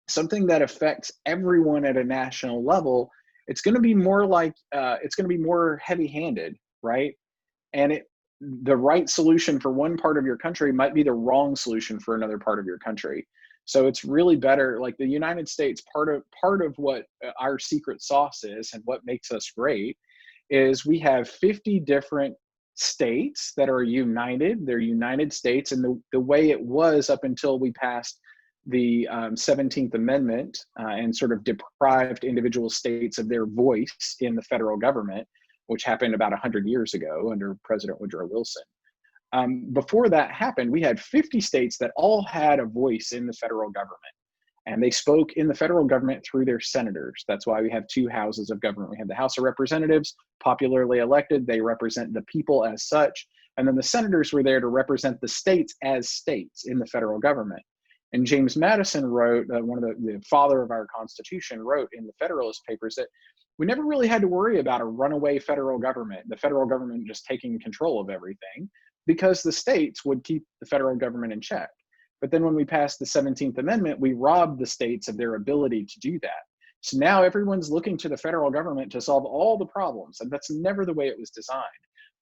Something that affects everyone at a national level, it's going to be more like it's going to be more heavy-handed, right? And the right solution for one part of your country might be the wrong solution for another part of your country. So it's really better, like the United States, part of what our secret sauce is and what makes us great is we have 50 different states that are united. They're United States, and the way it was up until we passed the 17th Amendment and sort of deprived individual states of their voice in the federal government, which happened about 100 years ago under President Woodrow Wilson. Before that happened, we had 50 states that all had a voice in the federal government, and they spoke in the federal government through their senators. That's why we have two houses of government. We have the House of Representatives, popularly elected. They represent the people as such. And then the senators were there to represent the states as states in the federal government. And James Madison wrote, one of the father of our Constitution, wrote in the Federalist Papers that we never really had to worry about a runaway federal government, the federal government just taking control of everything, because the states would keep the federal government in check. But then when we passed the 17th Amendment, we robbed the states of their ability to do that. So now everyone's looking to the federal government to solve all the problems, and that's never the way it was designed.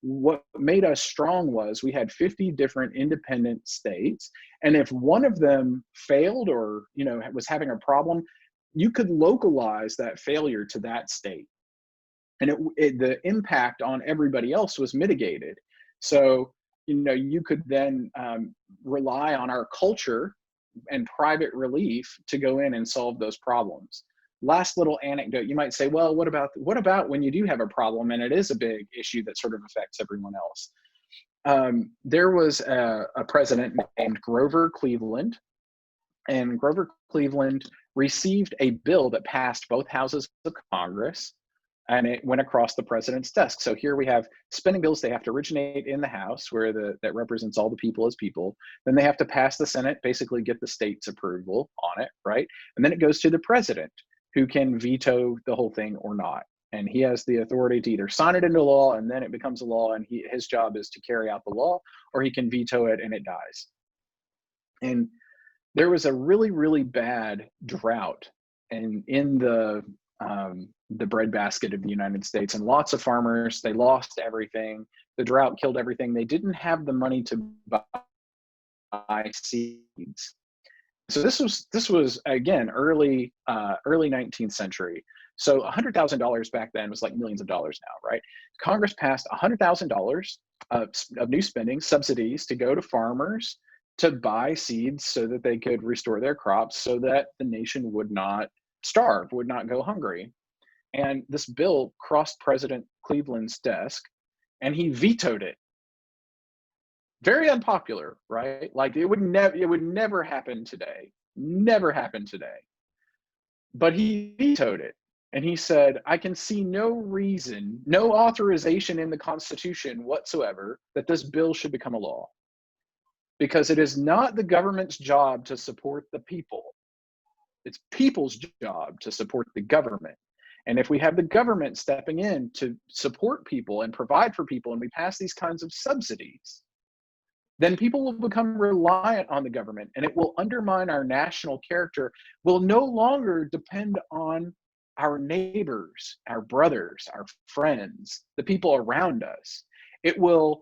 What made us strong was we had 50 different independent states, and if one of them failed or was having a problem, you could localize that failure to that state, and the impact on everybody else was mitigated. So you could then rely on our culture, and private relief to go in and solve those problems. Last little anecdote, you might say, well, what about when you do have a problem and it is a big issue that sort of affects everyone else? There was a president named Grover Cleveland, and Grover Cleveland received a bill that passed both houses of Congress, and it went across the president's desk. So here we have spending bills. They have to originate in the House, where that represents all the people as people. Then they have to pass the Senate, basically get the state's approval on it, right? And then it goes to the president, who can veto the whole thing or not. And he has the authority to either sign it into law and then it becomes a law, and his job is to carry out the law, or he can veto it and it dies. And there was a really, really bad drought in the breadbasket of the United States, and lots of farmers, they lost everything. The drought killed everything. They didn't have the money to buy seeds. So this was again early 19th century. So $100,000 back then was like millions of dollars now, right? Congress passed $100,000 of new spending subsidies to go to farmers to buy seeds so that they could restore their crops, so that the nation would not starve, would not go hungry. And this bill crossed President Cleveland's desk, and he vetoed it. Very unpopular, right? Like it would never happen today. Never happen today. But he vetoed it. And he said, I can see no reason, no authorization in the Constitution whatsoever that this bill should become a law. Because it is not the government's job to support the people. It's people's job to support the government. And if we have the government stepping in to support people and provide for people, and we pass these kinds of subsidies, then people will become reliant on the government, and it will undermine our national character. We'll no longer depend on our neighbors, our brothers, our friends, the people around us. It will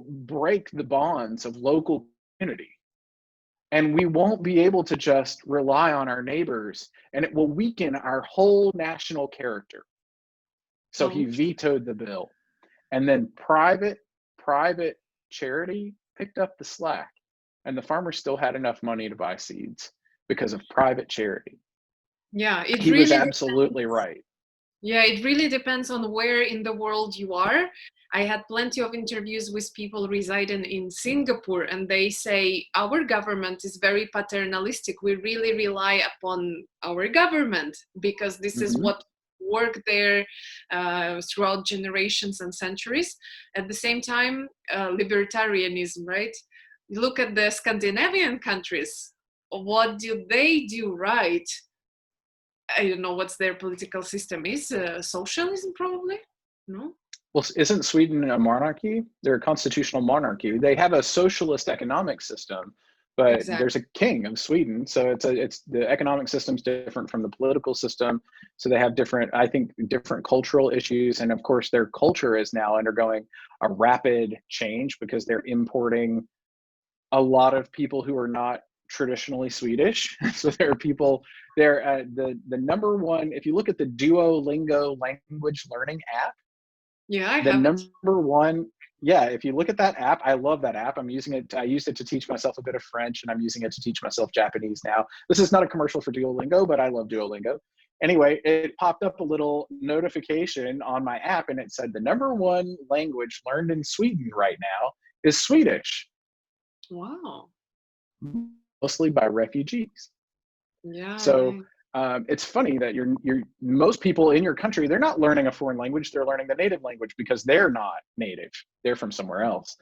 break the bonds of local community. And we won't be able to just rely on our neighbors, and it will weaken our whole national character. So he vetoed the bill. And then private charity picked up the slack, and the farmers still had enough money to buy seeds because of private charity. Yeah, he was absolutely right. Yeah, it really depends on where in the world you are. I had plenty of interviews with people residing in Singapore, and they say our government is very paternalistic. We really rely upon our government because this is what worked there throughout generations and centuries. At the same time, libertarianism, right? You look at the Scandinavian countries. What do they do right? I don't know what's their political system is. Socialism, probably? No? Well, isn't Sweden a monarchy? They're a constitutional monarchy. They have a socialist economic system, but Exactly. There's a king of Sweden. So it's the economic system's different from the political system. So they have different cultural issues. And of course, their culture is now undergoing a rapid change because they're importing a lot of people who are not traditionally Swedish. So there are people there. The number one, if you look at the Duolingo language learning app, number one, if you look at that app, I love that app. I'm using it. I used it to teach myself a bit of French, and I'm using it to teach myself Japanese now. This is not a commercial for Duolingo, but I love Duolingo. Anyway, it popped up a little notification on my app, and it said the number one language learned in Sweden right now is Swedish. Wow. Mostly by refugees. Yeah. So it's funny that most people in your country, they're not learning a foreign language, they're learning the native language because they're not native, they're from somewhere else.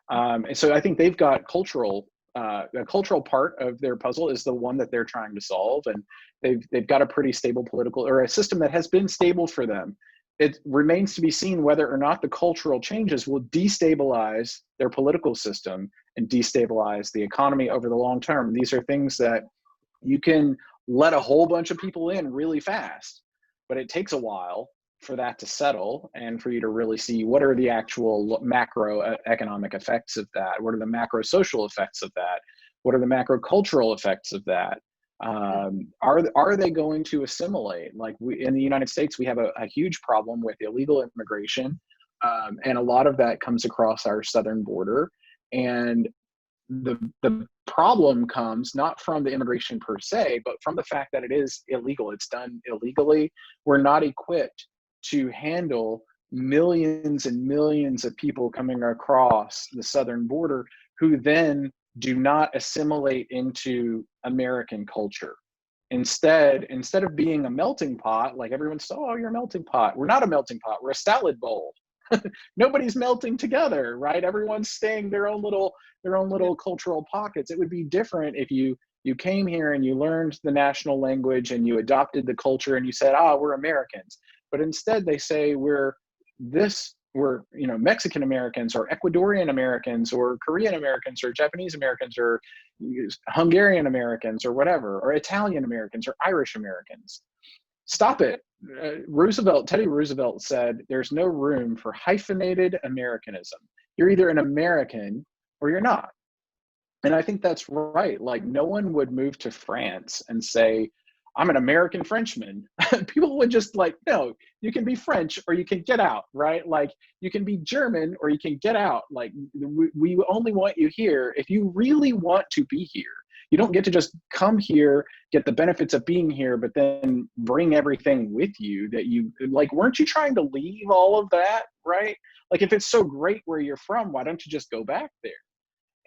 And so I think they've got a cultural part of their puzzle is the one that they're trying to solve, and they've got a pretty stable political, or a system that has been stable for them. It remains to be seen whether or not the cultural changes will destabilize their political system and destabilize the economy over the long term. These are things that you can let a whole bunch of people in really fast, but it takes a while for that to settle and for you to really see what are the actual macroeconomic effects of that, what are the macro social effects of that, what are the macro cultural effects of that. Are they going to assimilate? Like in the United States, we have a huge problem with illegal immigration, and a lot of that comes across our southern border. And the problem comes not from the immigration per se, but from the fact that it is illegal. It's done illegally. We're not equipped to handle millions and millions of people coming across the southern border who then do not assimilate into American culture. Instead of being a melting pot, like everyone says, oh, you're a melting pot. We're not a melting pot. We're a salad bowl. Nobody's melting together, right? Everyone's staying their own little cultural pockets. It would be different if you came here and you learned the national language and you adopted the culture and you said, we're Americans. But instead they say we're Mexican Americans or Ecuadorian Americans or Korean Americans or Japanese Americans or Hungarian Americans or whatever, or Italian Americans or Irish Americans. Stop it. Teddy Roosevelt said, there's no room for hyphenated Americanism. You're either an American or you're not. And I think that's right. Like, no one would move to France and say, I'm an American Frenchman. People would just like, no, you can be French or you can get out, right? Like, you can be German or you can get out. Like, we only want you here if you really want to be here. You don't get to just come here, get the benefits of being here, but then bring everything with you that you, like, weren't you trying to leave all of that, right? Like, if it's so great where you're from, why don't you just go back there?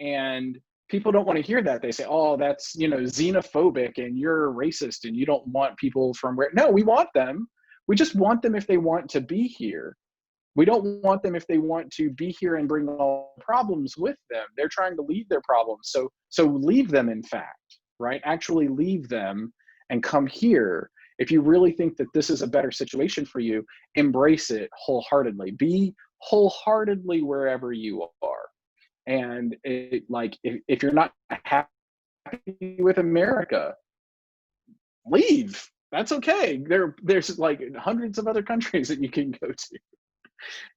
And people don't want to hear that. They say, oh, that's, xenophobic and you're racist and you don't want people from where. No, we want them. We just want them if they want to be here. We don't want them if they want to be here and bring all problems with them. They're trying to leave their problems. So leave them, in fact, right? Actually leave them and come here. If you really think that this is a better situation for you, embrace it wholeheartedly. Be wholeheartedly wherever you are. And if you're not happy with America, leave. That's okay. There's like hundreds of other countries that you can go to.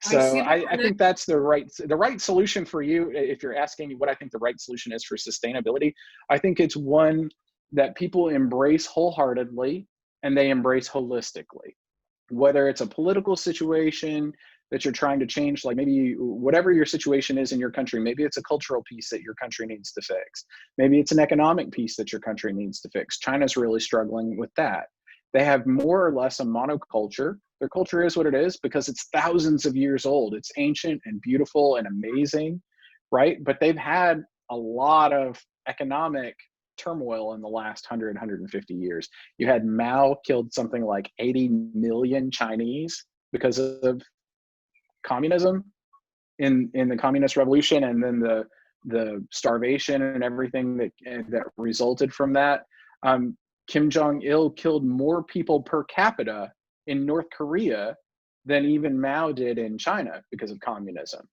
So I think that's the right solution for you. If you're asking me what I think the right solution is for sustainability, I think it's one that people embrace wholeheartedly and they embrace holistically. Whether it's a political situation that you're trying to change, like maybe whatever your situation is in your country, maybe it's a cultural piece that your country needs to fix. Maybe it's an economic piece that your country needs to fix. China's really struggling with that. They have more or less a monoculture. Their culture is what it is because it's thousands of years old. It's ancient and beautiful and amazing, right? But they've had a lot of economic turmoil in the last 150 years. You had Mao killed something like 80 million Chinese because of communism in the communist revolution, and then the starvation and everything that resulted from that. Kim Jong-il killed more people per capita in North Korea than even Mao did in China because of communism.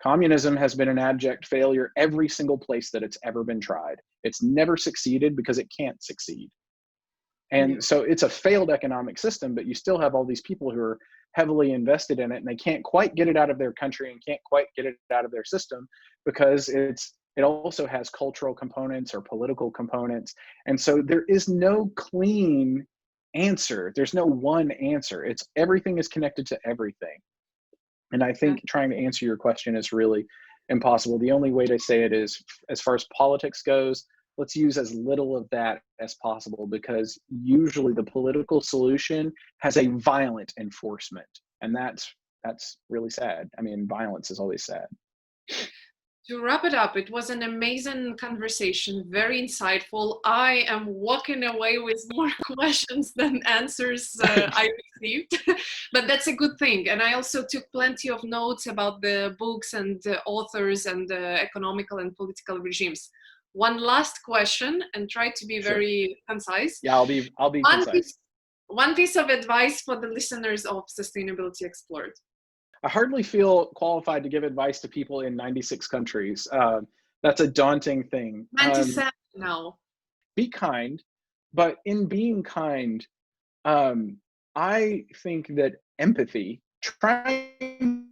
Communism has been an abject failure every single place that it's ever been tried. It's never succeeded because it can't succeed. And so it's a failed economic system, but you still have all these people who are heavily invested in it and they can't quite get it out of their country and can't quite get it out of their system because it also has cultural components or political components. And so there is no clean answer. There's no one answer. Everything is connected to everything. And I think trying to answer your question is really impossible. The only way to say it is, as far as politics goes, let's use as little of that as possible, because usually the political solution has a violent enforcement. And that's really sad. I mean, violence is always sad. To wrap it up, it was an amazing conversation, very insightful. I am walking away with more questions than answers I received, but that's a good thing. And I also took plenty of notes about the books and the authors and the economical and political regimes. One last question, and try to be very concise. Yeah, I'll be concise. One piece of advice for the listeners of Sustainability Explored. I hardly feel qualified to give advice to people in 96 countries. That's a daunting thing. 97 now. Be kind, but in being kind, I think that empathy, trying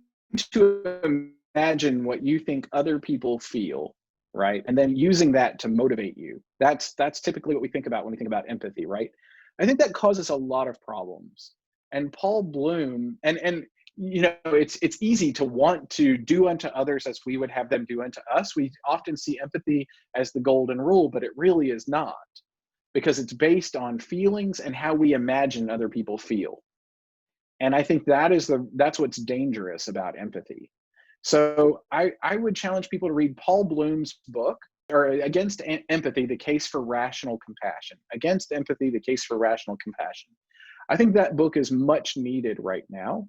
to imagine what you think other people feel, right? And then using that to motivate you. That's typically what we think about when we think about empathy, right? I think that causes a lot of problems. And Paul Bloom, and it's easy to want to do unto others as we would have them do unto us. We often see empathy as the golden rule, but it really is not, because it's based on feelings and how we imagine other people feel. And I think that's what's dangerous about empathy. So I would challenge people to read Paul Bloom's book, or Against Empathy, The Case for Rational Compassion. Against Empathy, The Case for Rational Compassion. I think that book is much needed right now,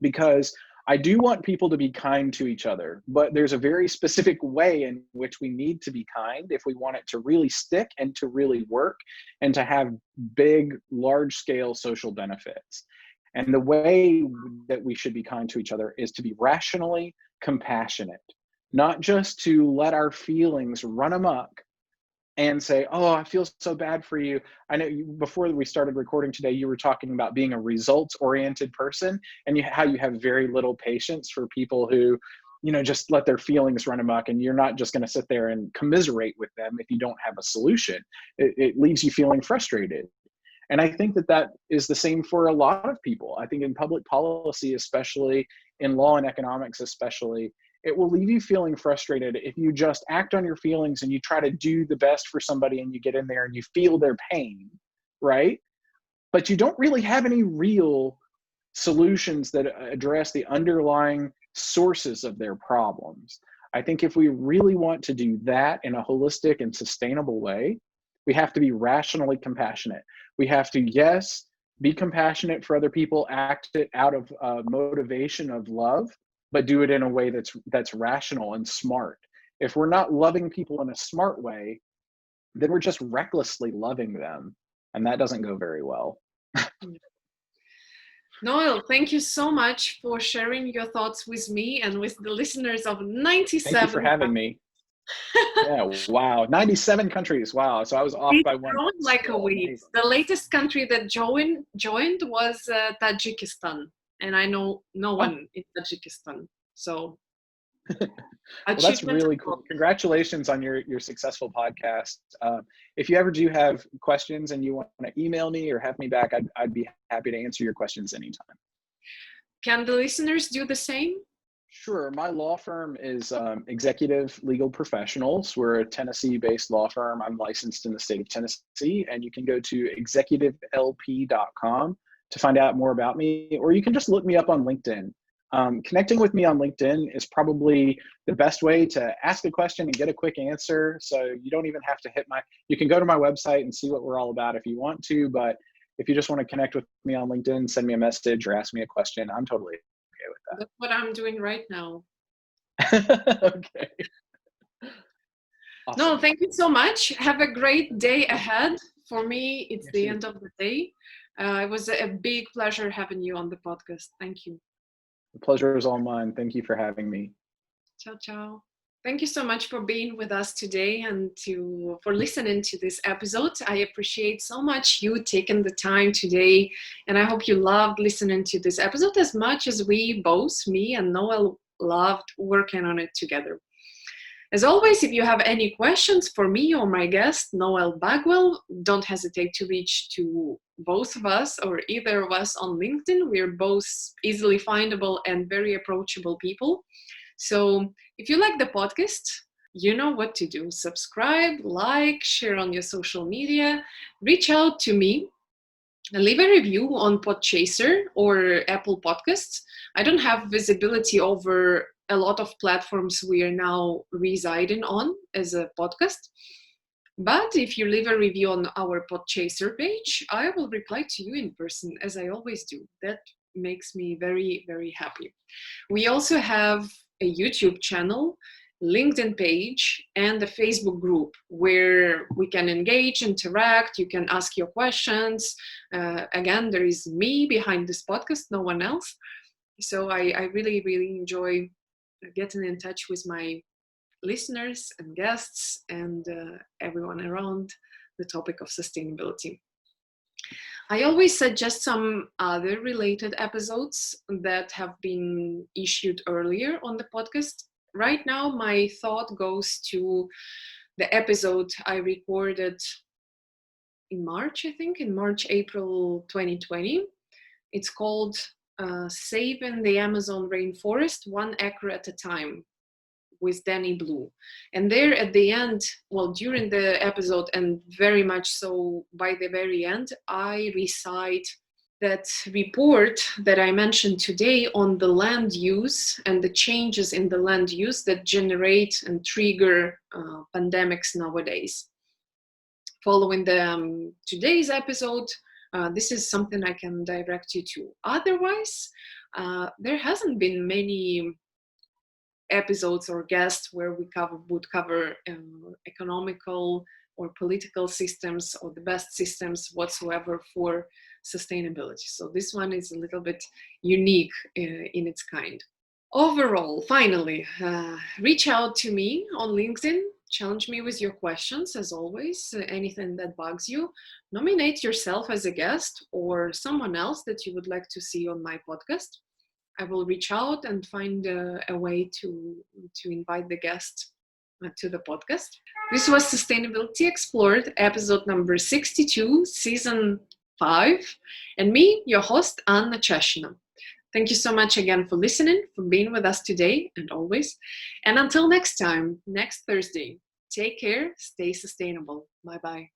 because I do want people to be kind to each other, but there's a very specific way in which we need to be kind if we want it to really stick and to really work and to have big, large-scale social benefits. And the way that we should be kind to each other is to be rationally compassionate, not just to let our feelings run amok and say, oh, I feel so bad for you. I know before we started recording today, you were talking about being a results-oriented person, and how you have very little patience for people who, just let their feelings run amok, and you're not just going to sit there and commiserate with them if you don't have a solution. It leaves you feeling frustrated. And I think that is the same for a lot of people. I think in public policy, especially in law and economics, especially, it will leave you feeling frustrated if you just act on your feelings and you try to do the best for somebody and you get in there and you feel their pain, right? But you don't really have any real solutions that address the underlying sources of their problems. I think if we really want to do that in a holistic and sustainable way, we have to be rationally compassionate. We have to, yes, be compassionate for other people, act it out of motivation of love, but do it in a way that's rational and smart. If we're not loving people in a smart way, then we're just recklessly loving them, and that doesn't go very well. Noel, thank you so much for sharing your thoughts with me and with the listeners of 97. Thank you for having me. Yeah, wow, 97 countries. Wow, so I was off by one. Growing like a weed. The latest country that joined was Tajikistan, and I know no one in Tajikistan. So, well, that's really cool. Congratulations on your successful podcast. If you ever do have questions and you want to email me or have me back, I'd be happy to answer your questions anytime. Can the listeners do the same? Sure. My law firm is Executive Legal Professionals. We're a Tennessee-based law firm. I'm licensed in the state of Tennessee, and you can go to executivelp.com to find out more about me, or you can just look me up on LinkedIn. Connecting with me on LinkedIn is probably the best way to ask a question and get a quick answer. So you don't even have to you can go to my website and see what we're all about if you want to, but if you just want to connect with me on LinkedIn, send me a message or ask me a question, I'm totally okay with that. That's what I'm doing right now. Okay. Awesome. No, thank you so much. Have a great day ahead. For me, it's the end of the day. It was a big pleasure having you on the podcast. Thank you. The pleasure is all mine. Thank you for having me. Ciao, ciao. Thank you so much for being with us today and for listening to this episode. I appreciate so much you taking the time today, and I hope you loved listening to this episode as much as we both, me and Noel, loved working on it together. As always, if you have any questions for me or my guest, Noel Bagwell, don't hesitate to reach to both of us or either of us on LinkedIn. We're both easily findable and very approachable people. So if you like the podcast, you know what to do. Subscribe, like, share on your social media, reach out to me, and leave a review on Podchaser or Apple Podcasts. I don't have visibility over a lot of platforms we are now residing on as a podcast. But if you leave a review on our Podchaser page, I will reply to you in person, as I always do. That makes me very, very happy. We also have a YouTube channel, LinkedIn page, and a Facebook group where we can engage, interact, you can ask your questions. Again, there is me behind this podcast, no one else. So I really, really enjoy getting in touch with my listeners and guests and everyone around the topic of sustainability. I always suggest some other related episodes that have been issued earlier on the podcast. Right now, my thought goes to the episode I recorded in March, I think, in March, April 2020. It's called Saving the Amazon rainforest 1 acre at a time with Danny Blue. And there at the end, well, during the episode and very much so by the very end, I recite that report that I mentioned today on the land use and the changes in the land use that generate and trigger pandemics nowadays. Following the today's episode, this is something I can direct you to. Otherwise, there hasn't been many episodes or guests where we would cover economical or political systems or the best systems whatsoever for sustainability. So this one is a little bit unique in its kind. Overall, finally, reach out to me on LinkedIn. Challenge me with your questions, as always, anything that bugs you. Nominate yourself as a guest or someone else that you would like to see on my podcast. I will reach out and find a way to invite the guest to the podcast. This was Sustainability Explored, episode number 62, season 5, and me, your host, Anna Cheshina. Thank you so much again for listening, for being with us today and always. And until next time, next Thursday, take care, stay sustainable. Bye-bye.